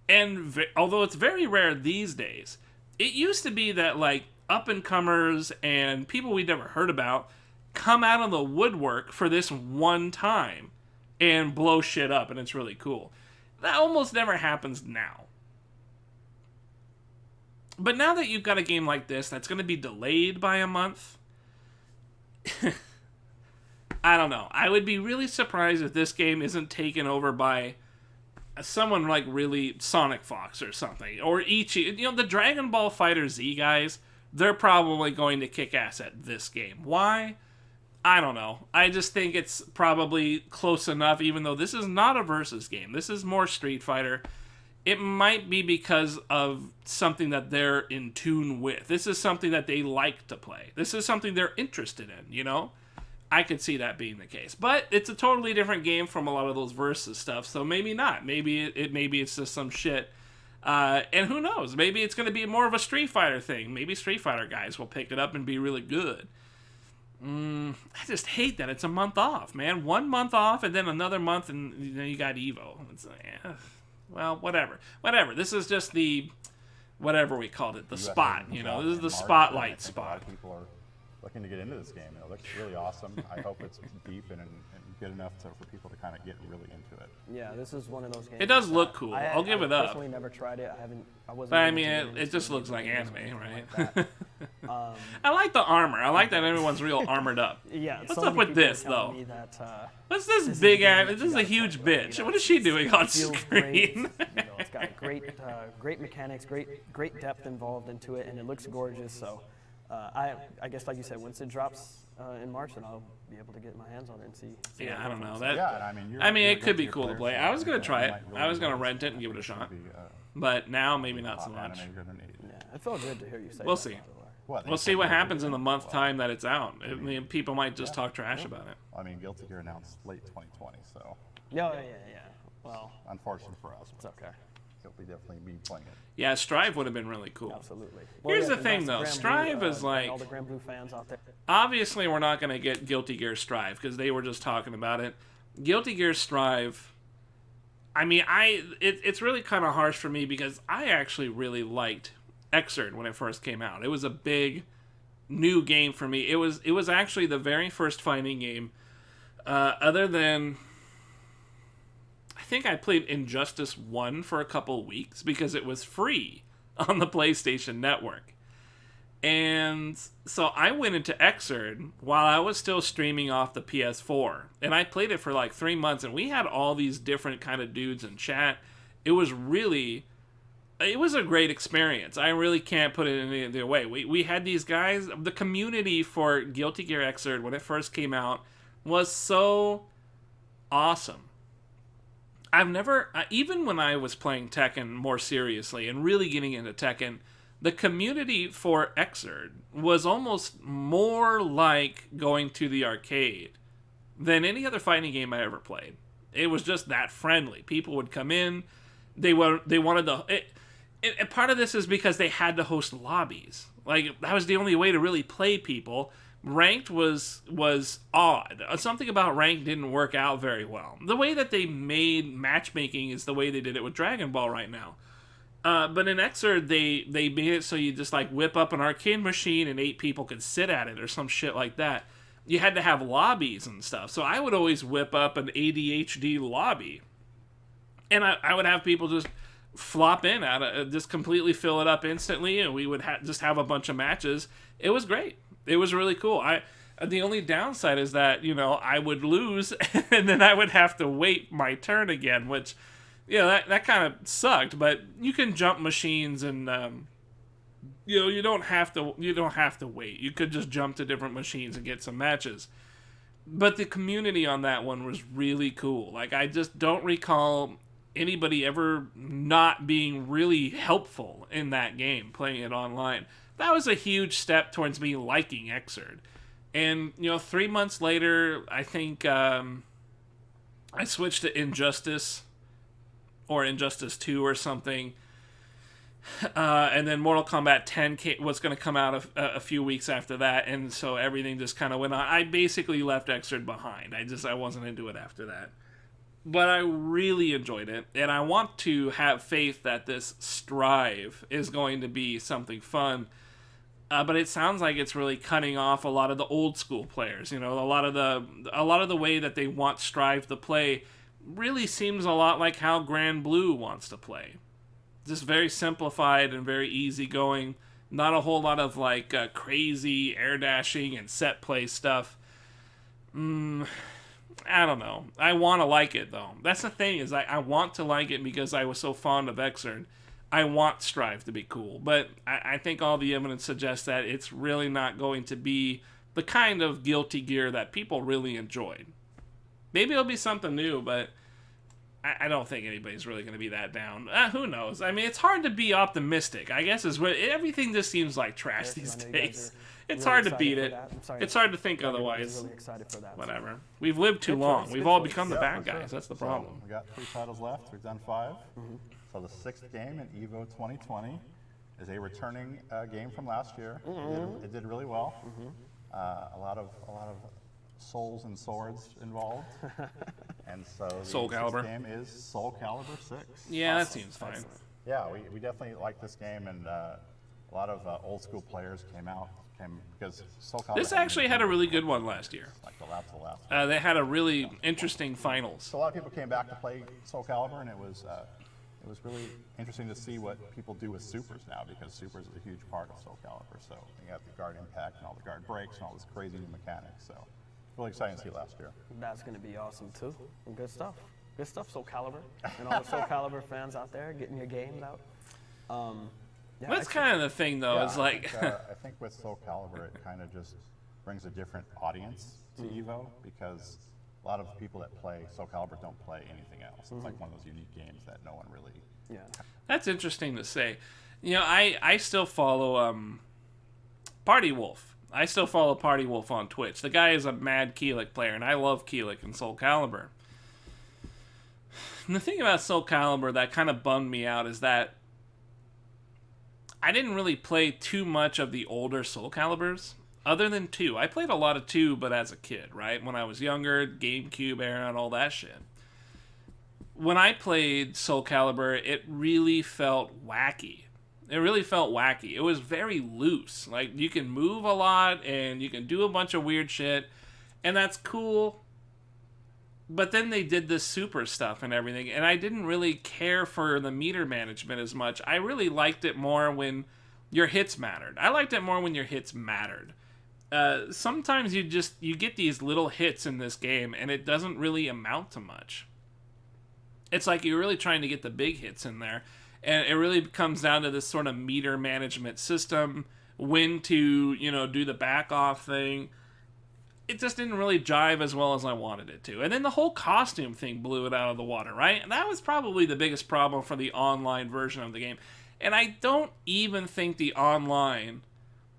And although it's very rare these days, it used to be that like up-and-comers and people we'd never heard about come out of the woodwork for this one time and blow shit up, and it's really cool. That almost never happens now. But now that you've got a game like this that's going to be delayed by a month, I don't know. I would be really surprised if this game isn't taken over by someone like really Sonic Fox or something. Or Ichi. You know, the Dragon Ball Fighter Z guys, they're probably going to kick ass at this game. Why? I don't know. I just think it's probably close enough, even though this is not a versus game. This is more Street Fighter. It might be because of something that they're in tune with. This is something that they like to play. This is something they're interested in, you know? I could see that being the case. But it's a totally different game from a lot of those versus stuff, so maybe not. Maybe it's just some shit. And who knows? Maybe it's going to be more of a Street Fighter thing. Maybe Street Fighter guys will pick it up and be really good. I just hate that it's a month off, man. 1 month off and then another month and you got EVO. It's well, whatever. This is just the whatever we called it, the spot. You know, this is the spotlight spot.
A lot of people are looking to get into this game. It looks really awesome. I hope it's deep and good enough for people to kind of get really into it.
Yeah, this is one of those games.
It does look cool. I'll give it up.
I personally never tried it. I wasn't.
But I mean, it just looks like anime, right? I like the armor. I like that everyone's real armored up.
Yeah.
What's up with this though? What's this big ass? This is a huge bitch. What is she doing on screen?
It's got great mechanics, great depth involved into it, and it looks gorgeous. So, I guess like you said, once it drops in March, then I'll be able to get my hands on it and see.
Yeah, I don't know.
Yeah,
I mean, it could be cool to play. I was gonna try it. I was gonna rent it and give it a shot. But now maybe not so much.
Yeah, it felt good to hear you say.
We'll see. We'll see what happens in the month time that it's out. I mean, people might just talk trash about it.
I mean, Guilty Gear announced late 2020, so.
Yeah. Well,
unfortunate for us.
It's okay.
He'll definitely be playing it.
Yeah, Strive would have been really cool.
Absolutely.
Here's the thing, though. Strive is like...
all the Grand Blue fans out there.
Obviously, we're not going to get Guilty Gear Strive, because they were just talking about it. Guilty Gear Strive... I mean, it's really kind of harsh for me, because I actually really liked Xrd when it first came out. It was a big, new game for me. It was actually the very first fighting game, other than... I think I played Injustice 1 for a couple weeks because it was free on the PlayStation Network. And so I went into Xrd while I was still streaming off the PS4. And I played it for like 3 months, and we had all these different kind of dudes in chat. It was a great experience. I really can't put it any other way. We had these guys, the community for Guilty Gear Xrd when it first came out was so awesome. I've never, even when I was playing Tekken more seriously and really getting into Tekken, the community for Xrd was almost more like going to the arcade than any other fighting game I ever played. It was just that friendly. People would come in, they wanted to... And part of this is because they had to host lobbies. Like, that was the only way to really play people. Ranked was odd. Something about Ranked didn't work out very well. The way that they made matchmaking is the way they did it with Dragon Ball right now. But in Xrd, they made it so you just like whip up an arcade machine and 8 people could sit at it or some shit like that. You had to have lobbies and stuff. So I would always whip up an ADHD lobby And I would have people just flop in just completely fill it up instantly, and we would just have a bunch of matches. It was great. It was really cool. The only downside is that, I would lose and then I would have to wait my turn again, which, that kind of sucked. But you can jump machines and, you don't have to wait. You could just jump to different machines and get some matches. But the community on that one was really cool. Like, I just don't recall anybody ever not being really helpful in that game, playing it online. That was a huge step towards me liking Xrd. And, 3 months later, I think I switched to Injustice or Injustice 2 or something. And then Mortal Kombat 10 was going to come out a few weeks after that, and so everything just kind of went on. I basically left Xrd behind. I wasn't into it after that. But I really enjoyed it, and I want to have faith that this Strive is going to be something fun. But it sounds like it's really cutting off a lot of the old school players. A lot of the way that they want Strive to play really seems a lot like how Grand Blue wants to play. Just very simplified and very easygoing. Not a whole lot of crazy air dashing and set play stuff. I don't know. I want to like it though. That's the thing, is I want to like it because I was so fond of Xrd. I want Strive to be cool, but I think all the evidence suggests that it's really not going to be the kind of Guilty Gear that people really enjoyed. Maybe it'll be something new, but I don't think anybody's really going to be that down. Who knows? I mean, it's hard to be optimistic, I guess, is what everything just seems like trash these days. It's hard to beat it. It's hard to think otherwise.
Really excited for that.
Whatever. We've lived too long. We've all become the bad guys. That's the problem.
So we got 3 titles left. We've done 5. So the 6th game in EVO 2020 is a returning game from last year. It did really well. A lot of souls and swords involved. And so the
Soul Calibur.
6th game is Soul Calibur 6.
Yeah, that seems fine.
Yeah, we definitely like this game, and a lot of old school players came because Soul Calibur.
This actually had a really good one last year.
Like the last.
They had a really interesting finals.
So a lot of people came back to play Soul Calibur, and it was really interesting to see what people do with supers now, because supers is a huge part of Soul Calibur. So you have the guard impact and all the guard breaks and all this crazy new mechanics. So really exciting to see last year.
That's going to be awesome too. Good stuff. Good stuff, Soul Calibur. And all the Soul Calibur fans out there getting your games out. Yeah,
That's kind of the thing, though.
Yeah,
Is like
I think with Soul Calibur, it kind of just brings a different audience to EVO, because a lot of people that play Soul Calibur don't play anything else. It's like one of those unique games that no one really.
Yeah.
That's interesting to say. I still follow Party Wolf. I still follow Party Wolf on Twitch. The guy is a mad Keelik player, and I love Keelik and Soul Calibur. And the thing about Soul Calibur that kind of bummed me out is that I didn't really play too much of the older Soul Caliburs, other than 2. I played a lot of 2, but as a kid, right? When I was younger, GameCube era and all that shit. When I played Soul Calibur, it really felt wacky. It was very loose. Like, you can move a lot, and you can do a bunch of weird shit, and that's cool. But then they did this super stuff and everything, and I didn't really care for the meter management as much. I really liked it more when your hits mattered. Sometimes you get these little hits in this game, and it doesn't really amount to much. It's like you're really trying to get the big hits in there, and it really comes down to this sort of meter management system, when to, do the back off thing. It just didn't really jive as well as I wanted it to. And then the whole costume thing blew it out of the water, right? And that was probably the biggest problem for the online version of the game. And I don't even think the online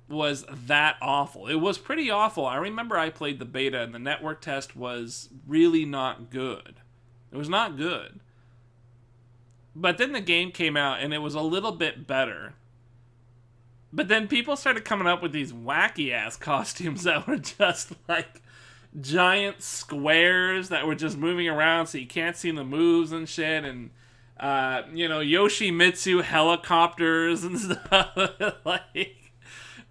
was that awful. It was pretty awful. I remember I played the beta, and the network test was really not good. It was not good. But then the game came out, and it was a little bit better. But then people started coming up with these wacky-ass costumes that were just like giant squares that were just moving around so you can't see the moves and shit. And, Yoshimitsu helicopters and stuff. Like,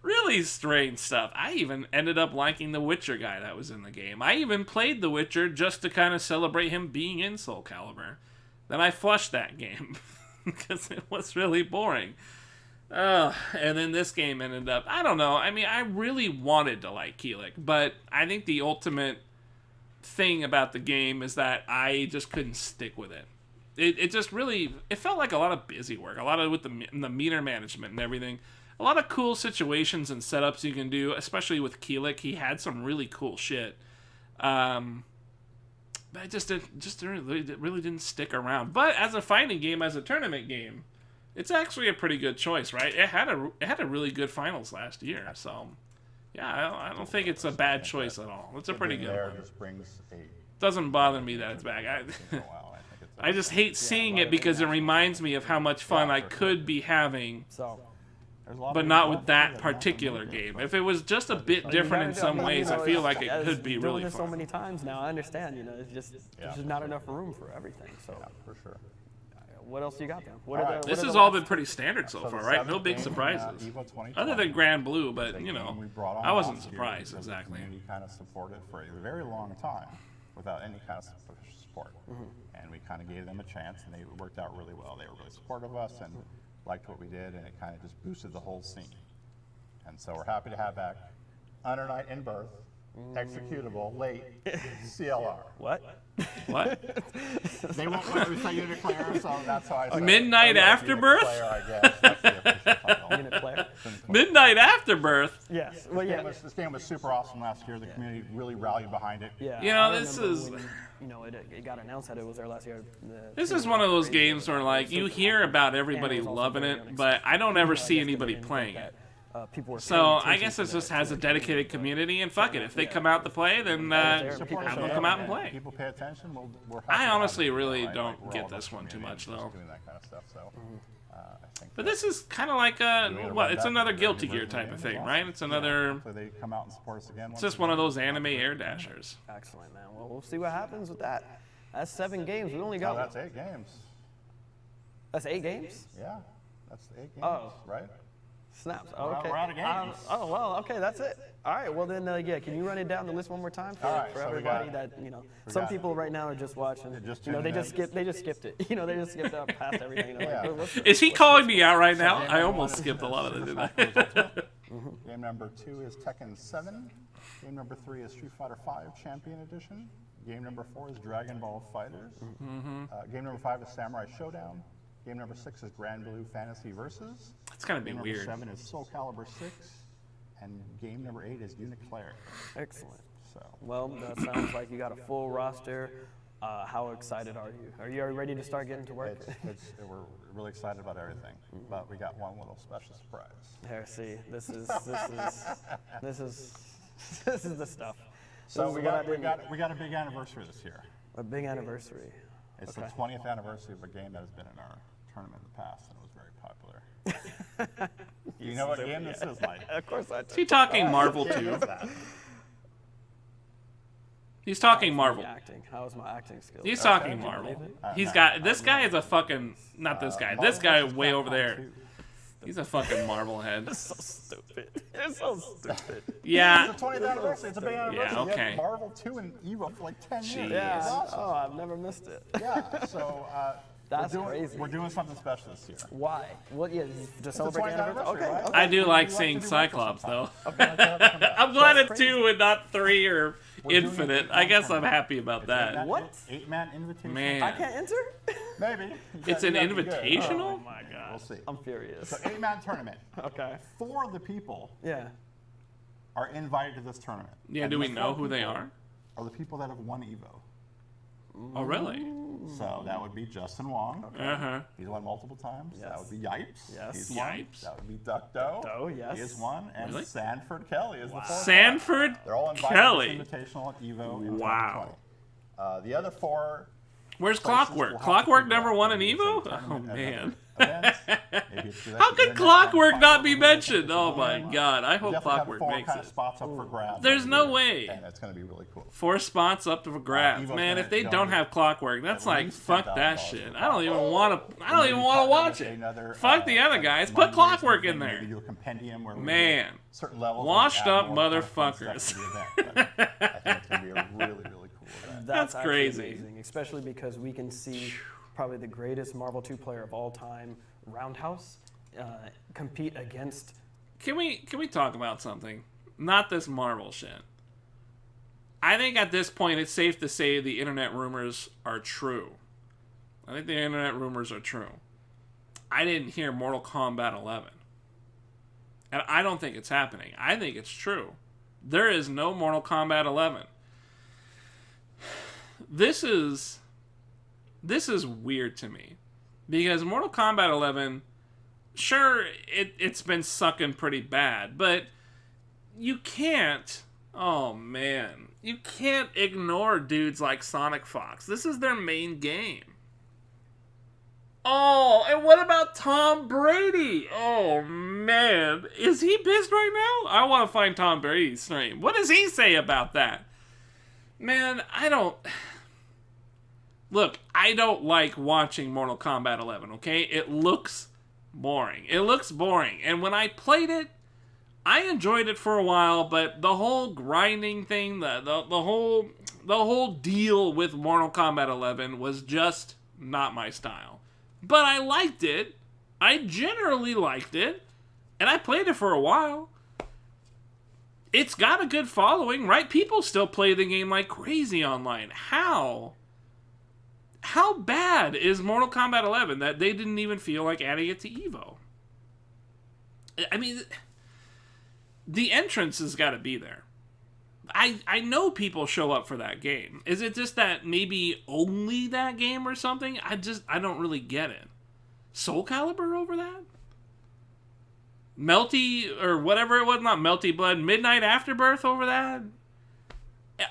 really strange stuff. I even ended up liking the Witcher guy that was in the game. I even played the Witcher just to kind of celebrate him being in Soul Calibur. then I flushed that game because it was really boring. And then this game ended up, I don't know. I mean, I really wanted to like Keelik, but I think the ultimate thing about the game is that I just couldn't stick with it. It just really, it felt like a lot of busy work, a lot of with the meter management and everything. A lot of cool situations and setups you can do, especially with Keelik. He had some really cool shit. But it really didn't stick around. But as a fighting game, as a tournament game, it's actually a pretty good choice, right? It had a really good finals last year, so yeah, I don't think it's a bad choice at all. It's a pretty good one.
Just brings a
Doesn't bother me that it's back. I just hate seeing it because it reminds me of how much fun I could be having,
So,
but not with that particular game. If it was just a bit different in some ways, I feel like it could be really
doing this so
fun.
many times now. I understand. It's just there's just not enough room for everything. So,
for sure.
what else you got then? What are the,
This
what are
has
the
all
last-
been pretty standard so
So
far,
the
right? No
seventh
big
game,
surprises.
EVO 2020
Other than Grand Blue,
is
but,
a
you know,
game we brought on
I wasn't
last year
surprised,
because
exactly.
The community kind of supported for a very long time without any kind of support. And we kind of gave them a chance, and they worked out really well. They were really supportive of us and liked what we did, and it kind of just boosted the whole scene. And so we're happy to have back Under Night in Birth, executable, late, CLR.
What?
What?
They won't let me say Unit Claire, so that's how I say
Midnight
it.
Afterbirth?
Unit Claire, I guess. That's the official title.
Unit player?
Midnight Afterbirth?
Yes. Well, yeah.
This game was super awesome last year. The community really rallied behind it.
Yeah.
You know,
I
this
remember
is-
when, it got announced that it was there last year.
This is one of those games where, like, you hear about everybody loving it, but I don't ever see anybody playing it.
People were
So
paying
I guess
attention
it
to
just
that.
has a dedicated community, and fuck it. If they come out to play, then
Support
have
us,
them come out and
yeah.
play.
People pay attention. We're happy
I
to have
honestly
it,
really
right?
don't
We're
get
all about
this one too
community
much,
and
though.
just doing that kind of stuff. So, I think
But
that
this is kind of like it's another Guilty Gear type of thing, right? It's another,
hopefully they come out and support us again.
it's just one of those anime air dashers.
Excellent, man. Well, we'll see what happens with that. That's 7 games. We only
Oh,
got.
that's 8 games.
That's 8 games.
Yeah, that's 8 games,
Oh.
right?
Snaps.
We're out-
Okay.
we're out of games.
Oh well. Okay, that's it. All right. Well then, yeah. Can you run it down the list one more time for,
All right,
for
so we
everybody
got-
that some
got-
people right now are just watching.
just
They
tuning
just
in.
skipped. They just skipped it. They just skipped up past everything. They're like,
Yeah.
what's the-
Is he calling me out right now?
game
I
number
almost
1 is
skipped a lot of it,
Super
didn't
Smash
I?
Bros. Ultimate. Game number 2 is Tekken 7. Game number 3 is Street Fighter 5 Champion Edition. Game number 4 is Dragon Ball Fighters. Game number 5 is Samurai Showdown. Game number 6 is Grand Blue Fantasy Versus.
It's gonna be
Game number
weird.
7 is Soul Calibur 6. And game number 8 is Unit Claire.
Excellent.
So,
Well, that sounds like you got a full roster. How excited are you? Are you ready to start getting to work?
we're really excited about everything. But we got one little special surprise.
Here, see, this is the stuff.
So
This is
we
what I
got
didn't-
a big anniversary this year.
a big anniversary.
It's
Okay.
the 20th anniversary of a game that has been in our tournament in the past, and it was very popular. You know what game this is, Mike?
Of course I
Is he talking Marvel
What
too?
game is that?
He's talking Marvel.
Acting. How was my acting skills?
He's talking Marvel. He's got this guy is a fucking not this guy. This guy
Marvel
way
vs.
over
Capcom
there.
2.
He's a fucking Marvel head.
So stupid. You're so stupid.
Yeah.
It's the 20th anniversary. It's a big anniversary.
Yeah,
We
okay.
had Marvel 2 and EVO for like 10 years.
Yeah.
It's awesome.
Oh, I've never missed it.
Yeah. So
That's
we're doing,
crazy.
We're doing something special this year.
Why? What? Yeah, to
the
celebrate the
20th
anniversary.
anniversary,
Okay.
right?
Okay.
I do like
to
seeing
do
Cyclops
retro
though.
sometime.
I'm glad it's
crazy.
2 and not 3 or
We're doing
Infinite.
it
I guess I'm
eight-man
happy about that.
What?
8-man invitation.
Man.
I can't enter?
Maybe. You
It's
gotta-
an
you gotta be good.
invitational?
Oh my god.
We'll see.
I'm furious.
So 8-man tournament.
Okay.
4 of the people
Yeah.
are invited to this tournament.
Yeah,
And
do we
the
know
4
who they
people
are?
Are the people that have won EVO.
Oh really?
So that would be Justin Wong.
Uh-huh.
He's won multiple times. That
Yes.
would be Yipes.
Yes.
He's won.
Yipes.
That would be Duck Doe.
Doe, yes.
He is one. And
Really?
Sanford Kelly is the fourth.
Sanford
They're all invited
Kelly.
to this invitational at EVO in
Wow.
2020. The other 4
Where's
places will
Clockwork?
have to
Clockwork
figure
never
out.
won an
Maybe it's
Evo?
a
Oh
tournament,
man.
event. Maybe it's too late
How
to
could
get in
Clockwork
there.
not be mentioned?
It's
Oh
a
my
tournament.
god. I hope
Definitely have
Clockwork
4
makes
kind of
it.
spots up for grabs.
There's
every
no
year,
way.
And it's going to be really cool.
4 spots up to grabs.
Evo's
Man,
gonna
if they
go
don't have Clockwork, that's
at
like
least
fuck
$10,000
that shit.
worth.
I don't even want to. I don't even
Maybe
want to
partner
watch
with
it.
another,
Fuck the other guys. Put
money-raising
Clockwork
thing,
in there.
maybe do a compendium where we
Man.
do certain levels.
Washed
add
up
more kind of fun
motherfuckers.
stuff to the event. But I think it's going to be a really, really cool event.
That's
actually
crazy.
amazing, especially because we can see probably the greatest Marvel 2 player of all time, Roundhouse, compete against.
Can we talk about something? Not this Marvel shit. I think at this point it's safe to say the internet rumors are true. I think the internet rumors are true. I didn't hear Mortal Kombat 11. And I don't think it's happening. I think it's true. There is no Mortal Kombat 11. This is weird to me. Because Mortal Kombat 11, sure, it's been sucking pretty bad, but you can't, oh man, you can't ignore dudes like Sonic Fox. This is their main game. Oh, and what about Tom Brady? Oh, man. Is he pissed right now? I want to find Tom Brady's stream. What does he say about that? Man, Look, I don't like watching Mortal Kombat 11, okay? It looks boring. It looks boring. And when I played it, I enjoyed it for a while, but the whole grinding thing, the whole deal with Mortal Kombat 11 was just not my style. But I liked it. I generally liked it. And I played it for a while. It's got a good following, right? People still play the game like crazy online. How bad is Mortal Kombat 11 that they didn't even feel like adding it to EVO? I mean, the entrance has got to be there. I know people show up for that game. Is it just that maybe only that game or something? I don't really get it. Soul Calibur over that? Melty, or whatever it was, not Melty Blood, Midnight Afterbirth over that?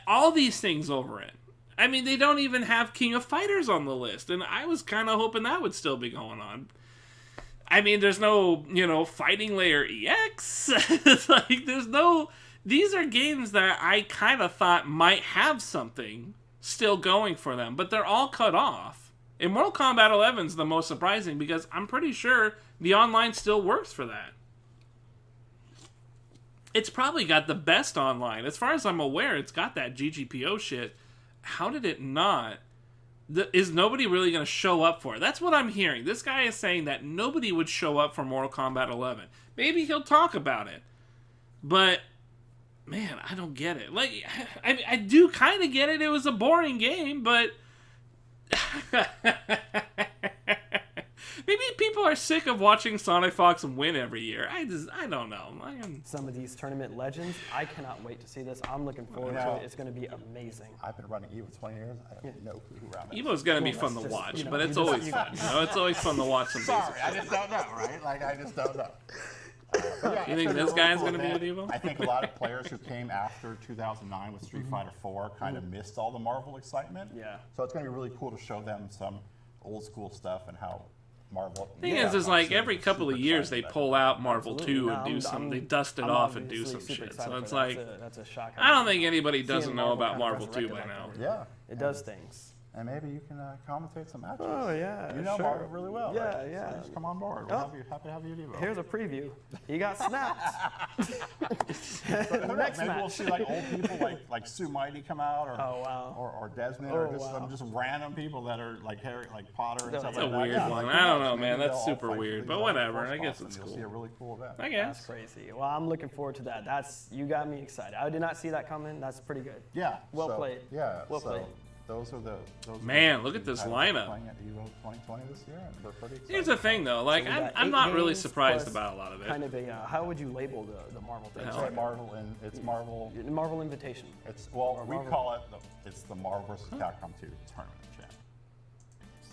All these things over it. I mean, they don't even have King of Fighters on the list, and I was kind of hoping that would still be going on. I mean, there's no, Fighting Layer EX. It's like, there's no... These are games that I kind of thought might have something still going for them, but they're all cut off. And Mortal Kombat 11 is the most surprising because I'm pretty sure the online still works for that. It's probably got the best online. As far as I'm aware, it's got that GGPO shit. How did it not? Is nobody really going to show up for it? That's what I'm hearing. This guy is saying that nobody would show up for Mortal Kombat 11. Maybe he'll talk about it. But... man, I don't get it. Like, I do kind of get it. It was a boring game, but maybe people are sick of watching Sonic Fox win every year. I don't know.
Some of these tournament legends, I cannot wait to see this. I'm looking forward to it. It's going to be amazing.
I've been running EVO 20 years. I don't know who around it.
EVO's going to be fun to watch, but it's always fun. It's always fun to watch some basic
Sorry, I just don't know, right? Like, I just don't know.
You think this guy's going to be with EVO?
I think a lot of players who came after 2009 with Street Fighter 4 kind of missed all the Marvel excitement.
Yeah.
So it's going to be really cool to show them some old school stuff and how Marvel.
Thing is like every couple of years they pull out Marvel 2 and do some. They dust it off and do some shit. So it's like
that's a shock.
I don't think anybody doesn't know about Marvel 2 by now.
Yeah.
It does things.
And maybe you can commentate some matches.
Oh, yeah,
You know
sure.
Marvel really well.
Yeah,
right?
yeah.
So just come on board. We're happy to have you at EVO.
Here's a preview. He got snapped.
Next maybe we'll see like old people like Sue Mighty come out, or
Oh, wow.
or Desmond,
Oh,
or just
wow.
some just random people that are like Harry, like Potter and stuff
That's a
like that.
weird
Yeah,
one.
like,
I don't
who knows?
know, man.
Maybe
That's
they'll all
super
fight for
weird,
these
but
other
whatever.
force
I guess
buffs,
it's
and
cool.
You'll see a really cool event.
I
That's
guess.
crazy. Well, I'm looking forward to that. You got me excited. I did not see that coming. That's pretty good.
Yeah.
Well
so,
played.
Yeah.
Well
so
played.
Those are the
Man, look at this
titles
lineup.
Playing at EVO 2020 this year, and we're pretty excited.
Here's the thing, though. Like,
So we got
I'm
8
not really
games
surprised
plus
about a lot of
Kind
it.
of a how would you label the Marvel thing?
It's like Marvel, and it's Marvel.
Marvel Invitation.
It's we
Marvel.
call it it's the Marvel vs. Capcom 2 tournament champ.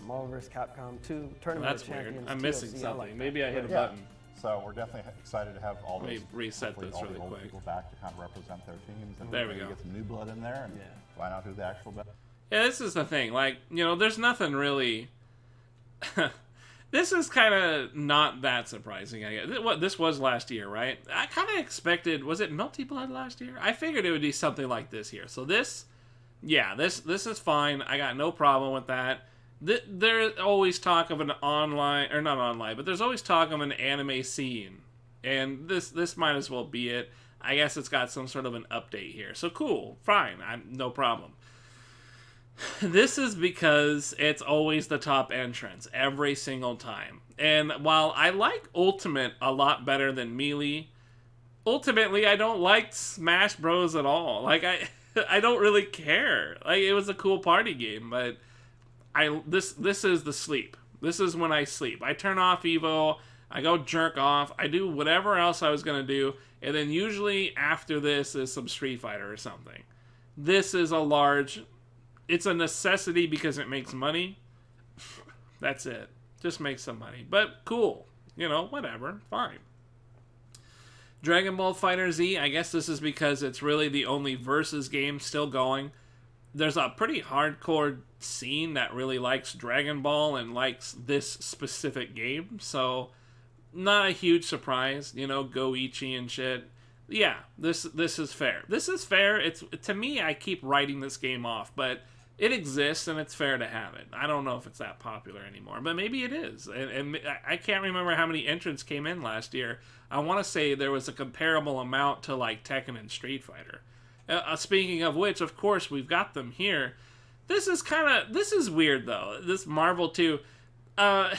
Marvel vs. Capcom 2 Tournament
That's
of
weird.
Champions.
I'm missing
TLC. I
something.
like that.
Maybe I hit a
Yeah.
button.
So we're definitely excited to have all
Let me
those
reset
hopefully
this
all
really
the old
quick.
people back to kind of represent their teams, and
There we
maybe
go.
get some new blood in there and
Yeah.
find out who the actual best.
Yeah, this is the thing. Like, there's nothing really. This is kind of not that surprising, I guess. This was last year, right? I kind of expected. Was it Melty Blood last year? I figured it would be something like this here. So this is fine. I got no problem with that. There's always talk of an online, or not online, but there's always talk of an anime scene, and this might as well be it. I guess it's got some sort of an update here. So cool, fine, no problem. This is because it's always the top entrance every single time. And while I like Ultimate a lot better than Melee, ultimately I don't like Smash Bros at all. Like I don't really care. Like it was a cool party game, but this is the sleep. This is when I sleep. I turn off Evo, I go jerk off, I do whatever else I was gonna do, and then usually after this is some Street Fighter or something. This is it's a necessity because it makes money. That's it. Just make some money. But cool. You know, whatever. Fine. Dragon Ball Fighter Z, I guess this is because it's really the only versus game still going. There's a pretty hardcore scene that really likes Dragon Ball and likes this specific game. So, not a huge surprise. You know, Goichi and shit. Yeah, this is fair. This is fair. It's to me, I keep writing this game off, but it exists and it's fair to have it. I don't know if it's that popular anymore, but maybe it is. And I can't remember how many entrants came in last year. I want to say there was a comparable amount to like Tekken and Street Fighter. Speaking of which, of course, we've got them here. This is weird though. This Marvel 2. The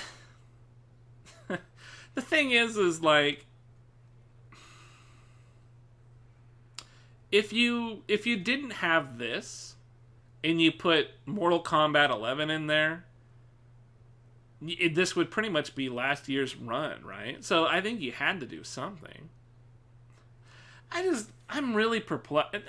thing is like, if you didn't have this, and you put Mortal Kombat 11 in there, this would pretty much be last year's run, right? So I think you had to do something. I'm really perplexed.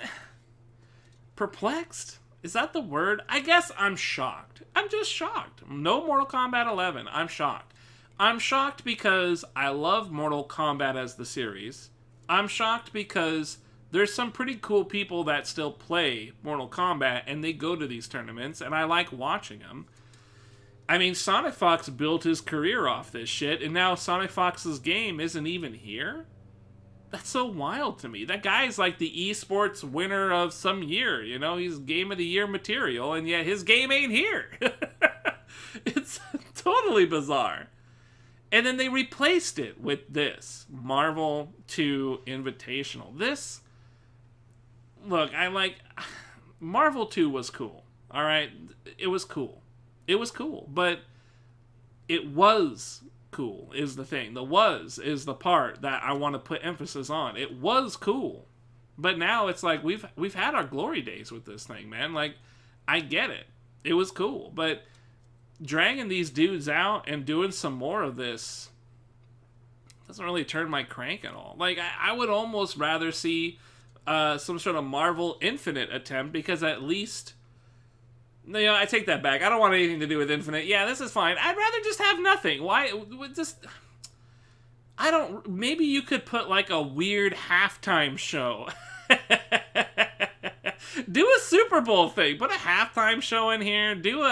Perplexed? Is that the word? I guess I'm shocked. I'm just shocked. No Mortal Kombat 11. I'm shocked. I'm shocked because I love Mortal Kombat as the series. I'm shocked because there's some pretty cool people that still play Mortal Kombat, and they go to these tournaments, and I like watching them. I mean, Sonic Fox built his career off this shit, and now Sonic Fox's game isn't even here? That's so wild to me. That guy's like the esports winner of some year, you know? He's Game of the Year material, and yet his game ain't here. It's totally bizarre. And then they replaced it with this Marvel 2 Invitational. Look, Marvel 2 was cool, alright? It was cool. It was cool, but it was cool is the thing. The was is the part that I want to put emphasis on. It was cool, but now it's like we've had our glory days with this thing, man. Like, I get it. It was cool, but dragging these dudes out and doing some more of this doesn't really turn my crank at all. Like, I would almost rather see some sort of Marvel Infinite attempt, because at least, you know, I take that back. I don't want anything to do with Infinite. Yeah, this is fine. I'd rather just have nothing. Why? Maybe you could put like a weird halftime show. Do a Super Bowl thing. Put a halftime show in here. Do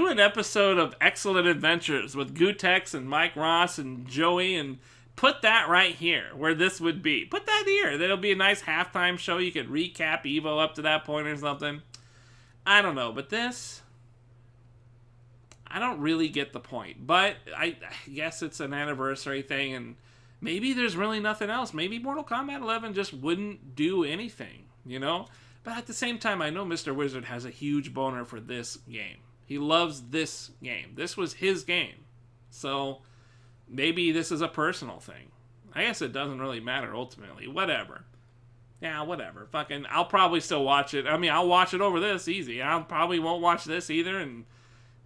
an episode of Excellent Adventures with Gutex and Mike Ross and Joey, and put that right here where this would be. Put that here. That'll be a nice halftime show. You could recap Evo up to that point or something. I don't know, but this, I don't really get the point. But I guess it's an anniversary thing, and maybe there's really nothing else. Maybe Mortal Kombat 11 just wouldn't do anything, you know? But at the same time, I know Mr. Wizard has a huge boner for this game. He loves this game. This was his game. So maybe this is a personal thing. I guess it doesn't really matter ultimately. Whatever. Yeah, whatever. Fucking, I'll probably still watch it. I mean, I'll watch it over this, easy. I probably won't watch this either, and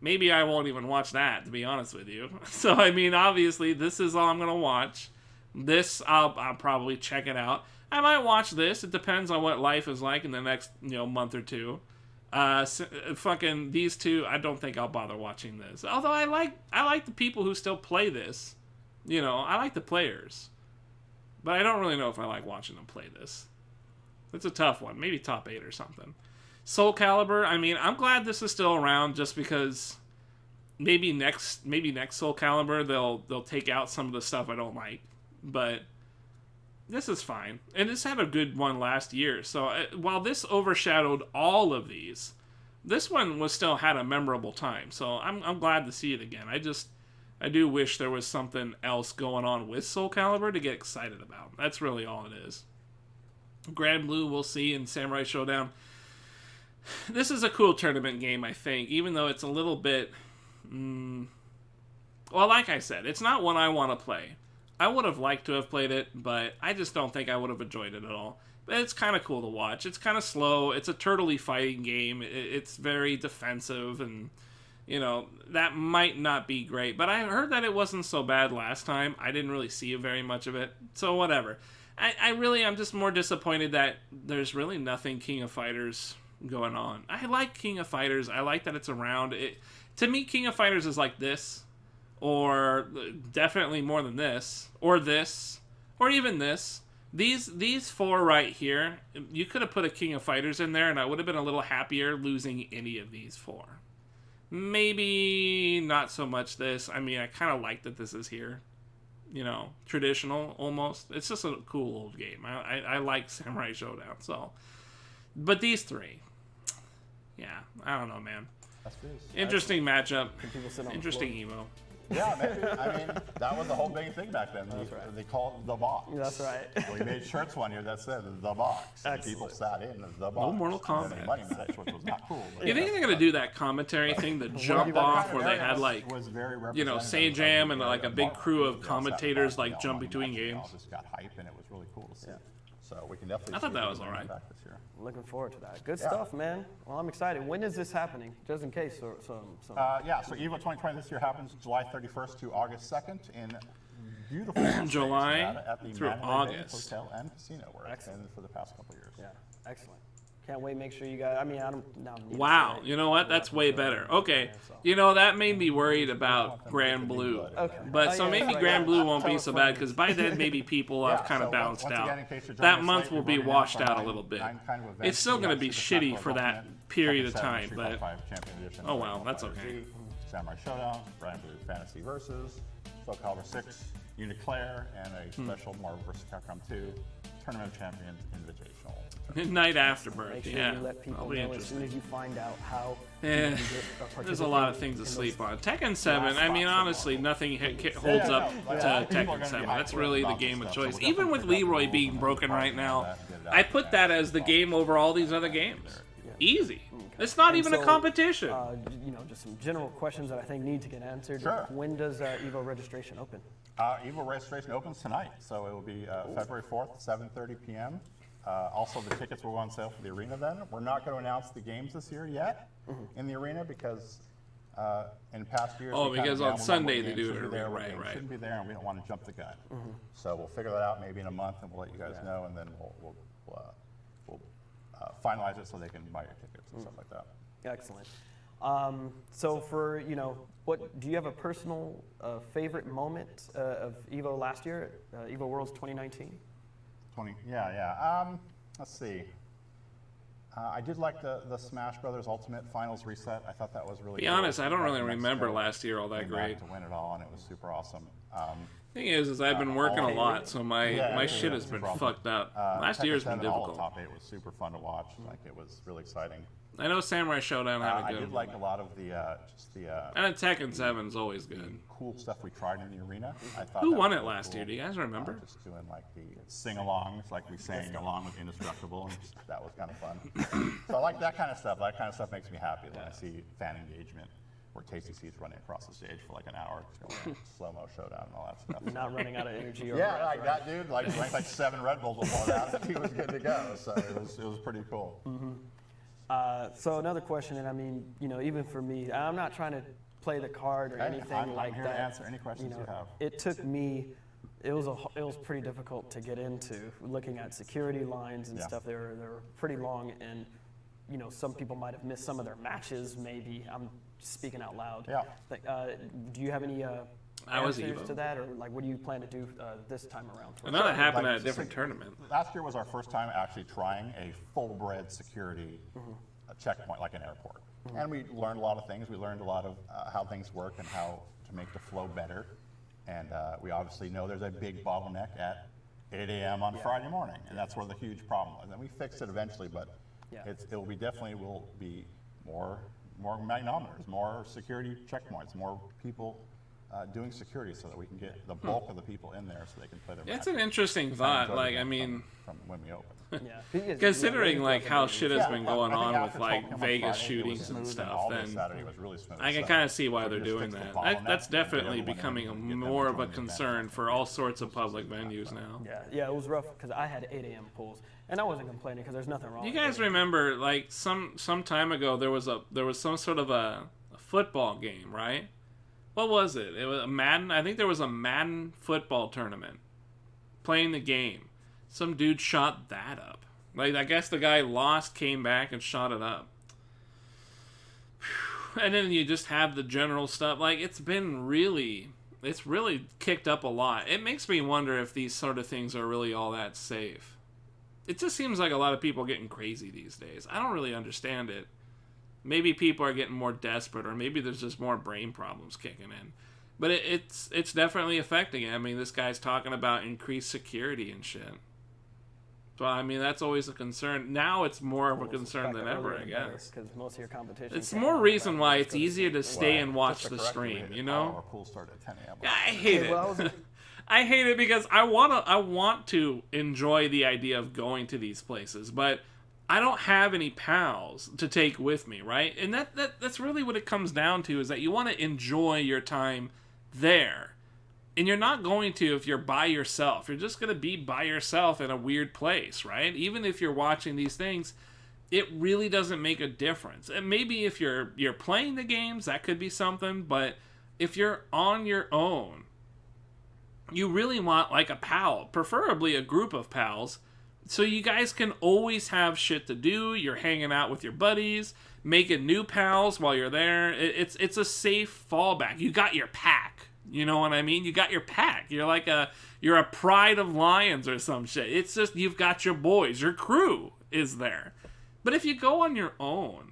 maybe I won't even watch that, to be honest with you. So, I mean, obviously, this is all I'm going to watch. This, I'll probably check it out. I might watch this. It depends on what life is like in the next, month or two. Fucking these two, I don't think I'll bother watching this. Although I like the people who still play this. I like the players. But I don't really know if I like watching them play this. It's a tough one. Maybe top 8 or something. Soul Calibur, I mean, I'm glad this is still around, just because maybe next Soul Calibur they'll take out some of the stuff I don't like. But this is fine. And this had a good one last year. So while this overshadowed all of these, this one still had a memorable time. So I'm glad to see it again. I do wish there was something else going on with Soul Calibur to get excited about. That's really all it is. Grand Blue we'll see in Samurai Showdown. This is a cool tournament game, I think, even though it's a little bit... well, like I said, it's not one I want to play. I would have liked to have played it, but I just don't think I would have enjoyed it at all. But it's kind of cool to watch. It's kind of slow. It's a turtley fighting game. It's very defensive, and, you know, that might not be great. But I heard that it wasn't so bad last time. I didn't really see very much of it, so whatever. I'm just more disappointed that there's really nothing King of Fighters going on. I like King of Fighters. I like that it's around. To me, King of Fighters is like this, or definitely more than this, or even this. These four right here, you could have put a King of Fighters in there, and I would have been a little happier losing any of these four. Maybe not so much this. I mean, I kind of like that this is here. You know, traditional almost. It's just a cool old game. I like Samurai Showdown. So, but these three, yeah, I don't know, man. Interesting matchup. Interesting Evo.
Yeah, maybe. I mean, that was the whole big thing back then. They called it the box.
That's right.
We made shirts one year that said the box. And people sat in the box.
No Mortal
And then
Kombat.
a money match, which was not cool.
You think they're gonna do that commentary thing, the jump off, where they had like, you know, Sajam and like a big crew of commentators like jump between games?
Just got hype, and it was really cool to see. So we can definitely.
I thought
see
that was all right.
back this year.
Looking forward to that. Good stuff, man. Well, I'm excited. When is this happening? Just in case. So
So EVO 2020 this year happens July 31st to August 2nd in beautiful
July
at the
through
Mandalay Bay
August.
Hotel and Casino, where it's been for the past couple of years.
yeah, excellent. Can't wait. Make sure you guys. I mean, I don't now. need to
Wow,
say
you know what? That's way better. Okay, you know, that made me worried about Grand Blue.
Okay.
But
Oh,
so
yeah,
maybe
that's right.
Grand Blue won't
Tell
be
us
so
when
bad,
you-
because by then maybe people have kind of
so
bounced
once
out.
again, in case you're joining
That
us
month
late,
will
we're
be
running
washed
out
out a
for
little bit.
9 kind of
It's
events.
still
We
going to
got
be
Super
shitty
Smash
for that
Ultimate,
period of
Tekken 7
time,
Street
but
Fighter V Champion Edition,
oh well,
Tekken
that's
5
okay.
Z, Samurai Showdown, Brian Blue Fantasy Versus, Soul Calibur 6, Uniclair, and a special Marvel vs. Capcom 2 Tournament of Champions Invitational.
Midnight Afterbirth,
Make sure
yeah.
you let people
That'll be
know as
interesting.
soon as you find out how.
Eh,
you can get
There's a lot of
participate
things to
in
sleep
those-
on. Tekken 7, I mean, honestly, nothing holds up to Tekken 7. That's really the game of choice. Even with Leroy being broken right now, I put that as the game over all these other games. Easy. It's not
And
even a
so,
competition.
You know, just some general questions that I think need to get answered.
Sure.
When does EVO registration open?
EVO registration opens tonight, so it will be February 4th, 7:30 p.m. Also, the tickets will go on sale for the arena then. We're not going to announce the games this year yet in the arena because in past years...
Oh,
we kind of
because on
gambled
Sunday
what
they
games
do
should
it
be there,
early,
what
right,
games
right.
shouldn't be there, and we don't want to jump the gun. So we'll figure that out maybe in a month, and we'll let you guys know, and then we'll finalize it so they can buy your tickets and stuff like that.
Excellent. So for, you know, what do you have a personal favorite moment of EVO last year, EVO Worlds 2019?
Let's see. I did like the Smash Brothers Ultimate Finals reset. I thought that was really
Be
cool.
honest, I don't really
Mexico
remember last year all that
came back
great.
to win it all, and it was super awesome.
Thing is I've been working a lot, so my shit has been
super awesome.
fucked up. Last
Tekken
year's been
7 all of
difficult.
Top 8 was super fun to watch. Like, it was really exciting.
I know Samurai Showdown had a
I
good
did
one.
like a lot of the
And Tekken 7's always good.
cool stuff we tried in the arena. I thought
Who
that
won
was
it
really
last
cool.
year? Do you guys remember?
Just doing like the sing-alongs, like we sang along with Indestructible, and that was kind of fun. So I like that kind of stuff. That kind of stuff makes me happy when I see fan engagement, where Tasty C's running across the stage for like an hour, just going slow-mo showdown and all that stuff.
Not running out of energy. Or
Yeah, like that dude, like drank like 7 Red Bulls before that, and he was good to go. So it was pretty cool.
So another question, and I mean, you know, even for me, I'm not trying to play the card or
Hey,
anything
I'm
like
here
that.
to answer any questions you have.
It took me. It was pretty difficult to get into. Looking at security lines and
Yeah.
stuff, they were pretty long, and you know, some people might have missed some of their matches. Maybe I'm speaking out loud.
Yeah.
Like, do you have any
I was
answers
Evo.
to that, or like, what do you plan to do this time around?
I know that happened
Like,
at a different tournament.
Last year was our first time actually trying a full-bred security checkpoint, like an airport. And we learned a lot of things. We learned a lot of how things work and how to make the flow better. And we obviously know there's a big bottleneck at 8 a.m. on Friday morning, and that's where the huge problem was. And we fixed it eventually, but it will be more magnometers, more security checkpoints, more people doing security so that we can get the bulk of the people in there so they can play their
That's
matches.
an interesting
Kinda
thought.
enjoy
Like,
the
I
game
mean,
from when we open.
Yeah.
considering like how shit has
Yeah,
been
I
going
think
on
after
with like
talking on
Vegas
Friday, it was
shootings and
smooth,
stuff,
all day
then
Saturday was really smooth.
I can
So
kind of see why
we
they're
just
doing
fixed the
that.
bottleneck
That's
and get
definitely
everyone in
becoming
and get them
more of a
enjoying the event.
concern for all sorts of public venues now.
Yeah, it was rough because I had 8 a.m. pools, and I wasn't complaining because there's nothing wrong.
You
with
guys
8 a.m.
remember like some time ago there was some sort of a football game, right? What was it? It was a Madden. I think there was a Madden football tournament. Playing the game, some dude shot that up. Like, I guess the guy lost, came back, and shot it up. And then you just have the general stuff. Like, it's really kicked up a lot. It makes me wonder if these sort of things are really all that safe. It just seems like a lot of people are getting crazy these days. I don't really understand it. Maybe people are getting more desperate, or maybe there's just more brain problems kicking in. But it's definitely affecting it. I mean, this guy's talking about increased security and shit. So, I mean, that's always a concern. Now it's more of a concern than ever, I guess.
Because most of your competition.
It's more reason why it's easier to stay and watch the stream, you know?
Our pool started at 10 a.m.
I hate it. I hate it because I want to enjoy the idea of going to these places, but I don't have any pals to take with me, right? And that's really what it comes down to, is that you want to enjoy your time there. And you're not going to if you're by yourself. You're just going to be by yourself in a weird place, right? Even if you're watching these things, it really doesn't make a difference. And maybe if you're playing the games, that could be something, but if you're on your own, you really want like a pal, preferably a group of pals, so you guys can always have shit to do. You're hanging out with your buddies, making new pals while you're there. It's a safe fallback. You got your pack. You know what I mean? You got your pack. You're a pride of lions or some shit. It's just you've got your boys. Your crew is there. But if you go on your own,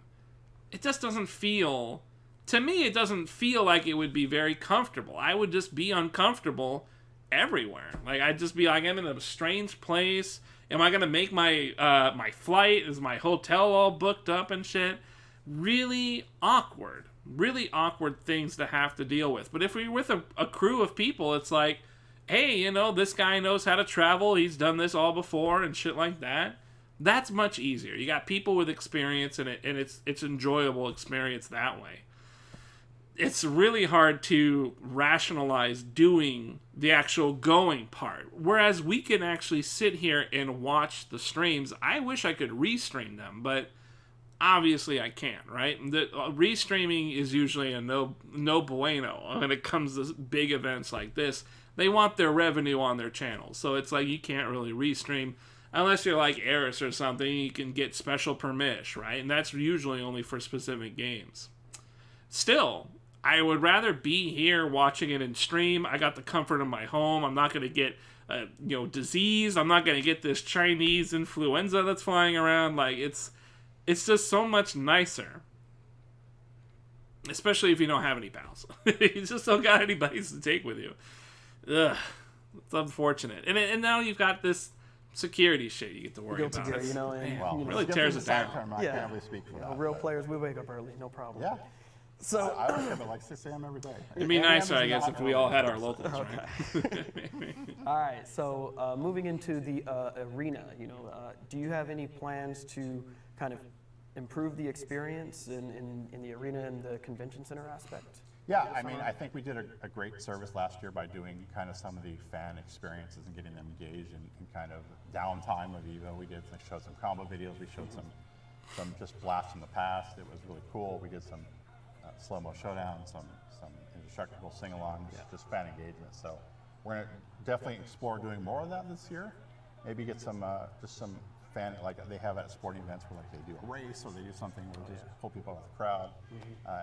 it just doesn't feel... To me, it doesn't feel like it would be very comfortable. I would just be uncomfortable everywhere. Like, I'd just be like, I'm in a strange place. Am I going to make my my flight? Is my hotel all booked up and shit? Really awkward things to have to deal with. But if we're with a crew of people, it's like, hey, you know, this guy knows how to travel. He's done this all before and shit like that. That's much easier. You got people with experience in it, and it's enjoyable experience that way. It's really hard to rationalize doing the actual going part. Whereas we can actually sit here and watch the streams. I wish I could restream them, but obviously I can't, right? The restreaming is usually a no bueno when it comes to big events like this. They want their revenue on their channels, so it's like you can't really restream unless you're like Eris or something. You can get special permission, right? And that's usually only for specific games. Still, I would rather be here watching it in stream. I got the comfort of my home. I'm not going to get disease. I'm not going to get this Chinese influenza that's flying around. Like, it's just so much nicer. Especially if you don't have any pals. You just don't got anybody to take with you. Ugh. It's unfortunate. And now you've got this security shit you get to worry about.
Gear, and
really tears it down.
I can't really speak for that.
Real players, we wake up early, no problem.
Yeah.
So
I wake up at like 6 a.m. every day.
It'd be nicer, I guess, if we all had our locals, right?
all right, so moving into the arena, do you have any plans to kind of improve the experience in the arena and the convention center aspect?
Yeah, I mean, I think we did a great service last year by doing kind of some of the fan experiences and getting them engaged in kind of downtime of EVO. We showed some combo videos, we showed some just blasts from the past. It was really cool. We did some slow-mo showdown, some indestructible sing-alongs, just fan engagement. So we're going to definitely explore doing more of that this year. Maybe get some fan, like they have at sporting events where like they do a race or they do something where they just pull people out of the crowd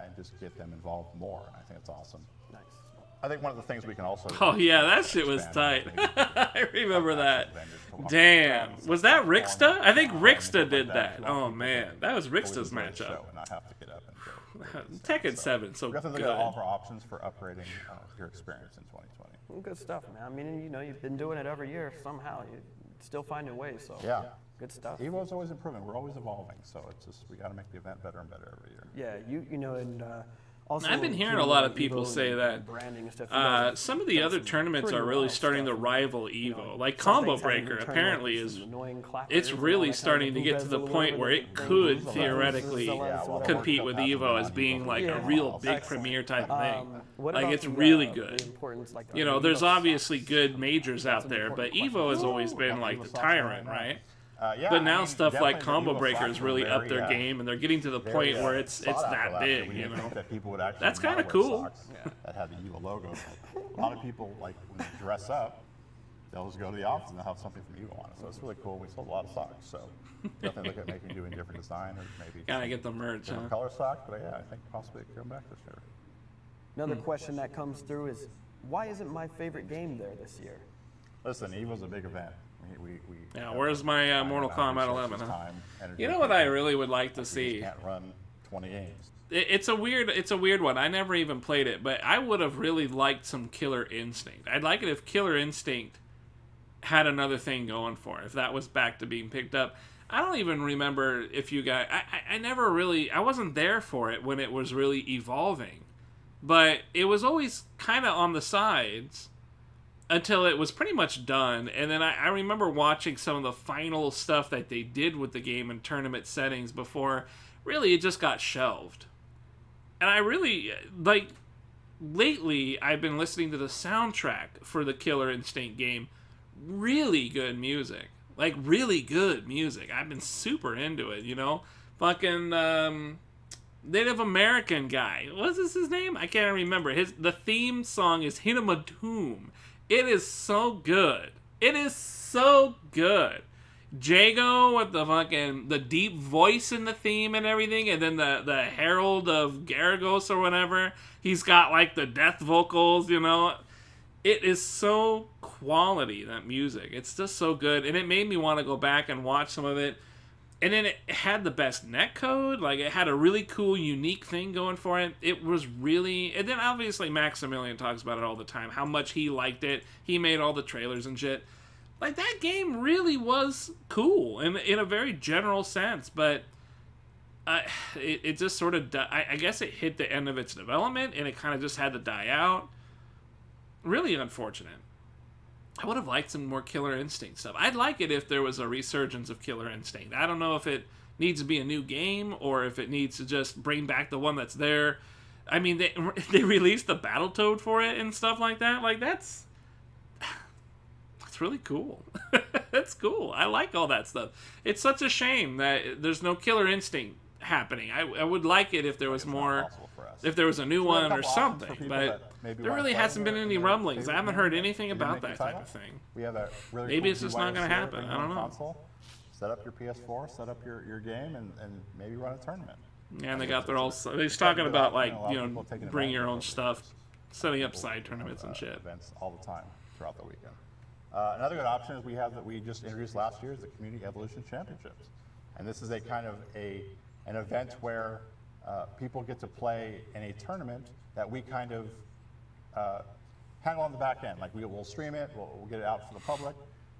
and just get them involved more. And I think it's awesome.
Nice.
I think one of the things we can also
Oh yeah, that shit was tight. I remember that. Damn. Was that Rixta? I think Rixta did that. Oh man, that was Rixta's matchup.
And I have to get up and go.
Tekken 7, so
we have to look
good.
at all of our options for upgrading your experience in 2020.
Well, good stuff, man. I mean, you've been doing it every year somehow. You're still finding ways, so
Yeah.
good stuff.
EVO's always improving. We're always evolving, so it's just we got to make the event better and better every year.
Yeah, and Also,
I've been hearing a
including,
lot
like,
of people
Evo
say
and
that
branding and stuff. You guys have
some of the
done
other
some
tournaments
pretty
are really
wild
starting to
stuff.
rival
You
Evo.
know,
Like
some
Combo
things haven't
Breaker
even turned
apparently
out,
is
some annoying clappers
it's
and all
really
that kind of
starting to get to the
Who
point
Bezel
where
or
it
the
could
things,
theoretically
Zellas, whatever.
compete with Evo as being like a
Yeah.
real big premiere type thing.
What
Like
about
it's
the,
really
the
good.
importance, like,
You
the
know,
Evo
there's obviously
socks?
good majors out
an
there, but
important
Evo has
question.
always been like
Evo
the
socks
tyrant,
right now.
right?
Yeah,
But
I
now
mean,
stuff like
definitely the
Combo
Evo
Breaker
socks
has
were
really upped
very,
their game, and they're getting to the point where it's
sought after
that
last year.
big,
We
you
didn't
know.
think that people would actually
That's
wanna
kinda
wear
cool.
socks that had the Evo logo. A lot of people, like, when they dress up, they'll just go to the office and they'll have something from Evo on it. So it's really cool. We sold a lot of socks. So definitely look at maybe doing different design or maybe
Gotta
some
get the merch,
different
huh?
color sock. But yeah, I think possibly it could come back this year.
Another question that comes through is, why isn't my favorite game there this year?
Listen, Evo's a big event. We
Yeah,
have
where's my
time,
Mortal
amount of
Kombat 11,
resources,
huh?
time, energy,
You know what I
attention.
really would like to
We just
see?
can't run 20 games.
It's a weird one. I never even played it, but I would have really liked some Killer Instinct. I'd like it if Killer Instinct had another thing going for it, if that was back to being picked up. I don't even remember if you guys... I never really... I wasn't there for it when it was really evolving. But it was always kind of on the sides until it was pretty much done. And then I remember watching some of the final stuff that they did with the game in tournament settings before really it just got shelved. And I really, like, lately I've been listening to the soundtrack for the Killer Instinct game. Really good music. Like, really good music. I've been super into it, you know? Fucking, Native American guy. What's his name? I can't remember. The theme song is Hit 'em a Doom. It is so good. It is so good. Jago with the deep voice in the theme and everything, and then the Herald of Garagos or whatever. He's got like the death vocals, you know. It is so quality, that music. It's just so good, and it made me want to go back and watch some of it. And then it had the best netcode. Like, it had a really cool, unique thing going for it. It was really... And then, obviously, Maximilian talks about it all the time, how much he liked it. He made all the trailers and shit. Like, that game really was cool in a very general sense, but it just sort of... I guess it hit the end of its development, and it kind of just had to die out. Really unfortunate. I would have liked some more Killer Instinct stuff. I'd like it if there was a resurgence of Killer Instinct. I don't know if it needs to be a new game or if it needs to just bring back the one that's there. I mean, they released the Battletoad for it and stuff like that. Like, that's really cool. That's cool. I like all that stuff. It's such a shame that there's no Killer Instinct happening. I would like it if there was more... If there was a new one or something, but there really hasn't been any rumblings. I haven't heard anything about that type of thing.
We have a really
Maybe
cool
it's just not going to happen. I don't know.
console. Set up your PS4, set up your game, and maybe run a tournament.
Yeah, and they got their all. He's talking about like bring your own stuff, setting up side tournaments and shit.
Events all the time throughout the weekend. Another good option is we have that we just introduced last year is the Community Evolution Championships, and this is a kind of an event where people get to play in a tournament that we kind of handle on the back end. Like we'll stream it, we'll get it out for the public,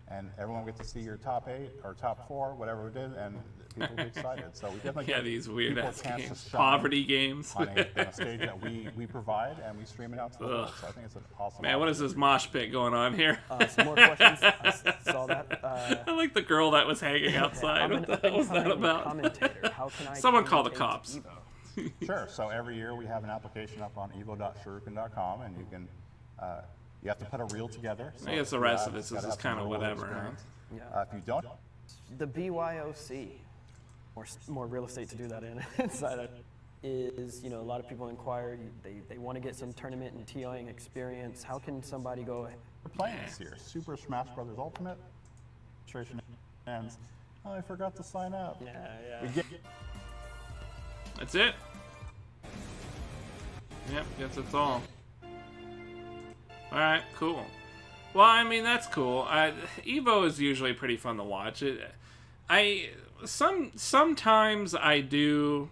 and everyone will get to see your top 8 or top 4, whatever we did, and people will be excited. So we definitely give
these weird
people a
ass
chance to
games,
shine
poverty games.
on a stage that we provide, and we stream it out to the world. So I think it's an awesome.
Man, what is this mosh pit going on here?
Some more questions. I saw that.
I like the girl that was hanging outside. What the hell was that about?
Commentator. How can I
Someone call the
commentate
cops.
Evo?
Sure. So every year we have an application up on evo.shuriken.com, and you can you have to put a reel together. So
I guess the rest of this is just kind of whatever. Huh?
Yeah.
If you don't,
The BYOC, more real estate to do that in inside of, is, a lot of people inquire, they want to get some tournament and TOing experience. How can somebody go?
we're playing this year. Super Smash Brothers Ultimate. Registration ends. Oh, I forgot to sign up.
Yeah.
We get
That's it. Yep, guess that's all. Alright, cool. Well, I mean, that's cool. Evo is usually pretty fun to watch. Sometimes I do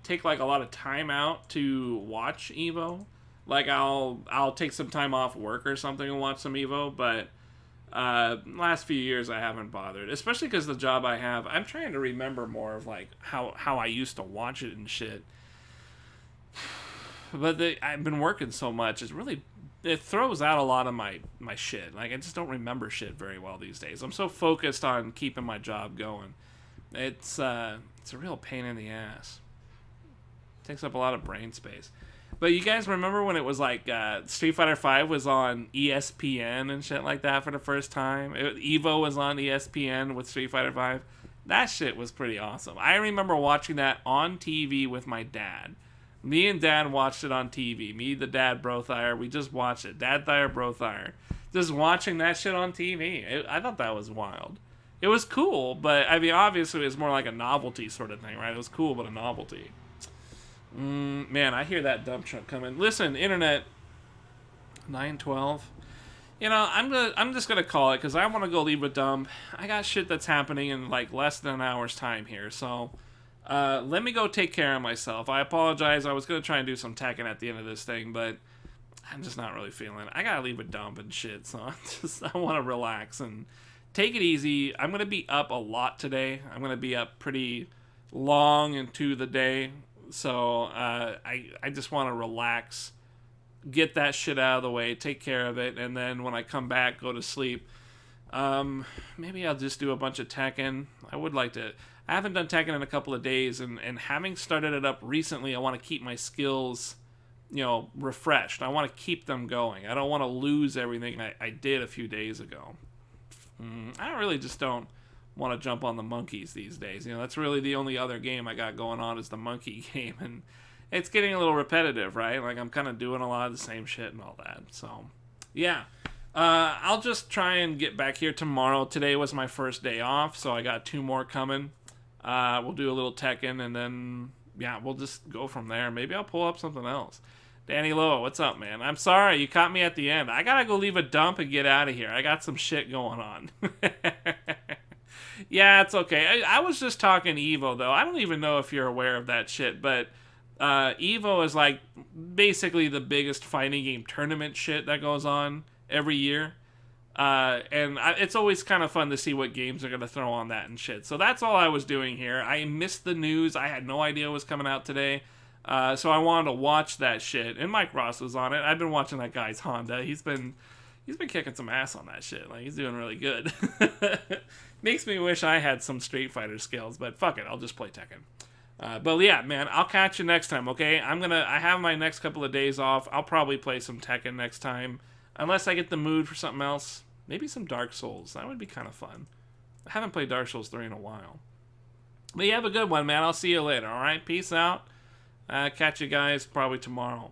take like a lot of time out to watch Evo. Like I'll take some time off work or something and watch some Evo, but last few years I haven't bothered, especially because the job I have, I'm trying to remember more of like how I used to watch it and shit. but I've been working so much. It throws out a lot of my shit. Like, I just don't remember shit very well these days. I'm so focused on keeping my job going. It's a real pain in the ass. Takes up a lot of brain space. But you guys remember when it was like Street Fighter V was on ESPN and shit like that for the first time? Evo was on ESPN with Street Fighter V. That shit was pretty awesome. I remember watching that on TV with my dad. Me and Dad watched it on TV. Me, the dad, Lothire, we just watched it. Dad, Thire, Lothire. Just watching that shit on TV. I thought that was wild. It was cool, but I mean, obviously it was more like a novelty sort of thing, right? It was cool, but a novelty. Man, I hear that dump truck coming. Listen, internet, 912. You know, I'm just gonna call it because I want to go leave a dump. I got shit that's happening in like less than an hour's time here, so let me go take care of myself. I apologize. I was gonna try and do some tacking at the end of this thing, but I'm just not really feeling it. I gotta leave a dump and shit, so I want to relax and take it easy. I'm gonna be up a lot today. I'm gonna be up pretty long into the day, so I just want to relax, get that shit out of the way, take care of it, and then when I come back, go to sleep. Maybe I'll just do a bunch of Tekken. I would like to. I haven't done Tekken in a couple of days, and having started it up recently, I want to keep my skills, you know, refreshed. I want to keep them going. I don't want to lose everything I did a few days ago. I really just don't want to jump on the monkeys these days. You know, that's really the only other game I got going on is the monkey game, and it's getting a little repetitive, right? Like, I'm kind of doing a lot of the same shit and all that. So, yeah. I'll just try and get back here tomorrow. Today was my first day off, so I got 2 more coming. We'll do a little Tekken, and then, yeah, we'll just go from there. Maybe I'll pull up something else. Danny Lowe, what's up, man? I'm sorry, you caught me at the end. I gotta go leave a dump and get out of here. I got some shit going on. Yeah, it's okay. I was just talking Evo, though. I don't even know if you're aware of that shit, but Evo is like basically the biggest fighting game tournament shit that goes on every year. It's always kind of fun to see what games are going to throw on that and shit. So that's all I was doing here. I missed the news. I had no idea it was coming out today. So I wanted to watch that shit. And Mike Ross was on it. I've been watching that guy's Honda. He's been kicking some ass on that shit. Like, he's doing really good. Makes me wish I had some Street Fighter skills, but fuck it. I'll just play Tekken. But yeah, man, I'll catch you next time, okay? I have my next couple of days off. I'll probably play some Tekken next time. Unless I get the mood for something else. Maybe some Dark Souls. That would be kind of fun. I haven't played Dark Souls 3 in a while. But you have a good one, man. I'll see you later, alright? Peace out. Catch you guys probably tomorrow.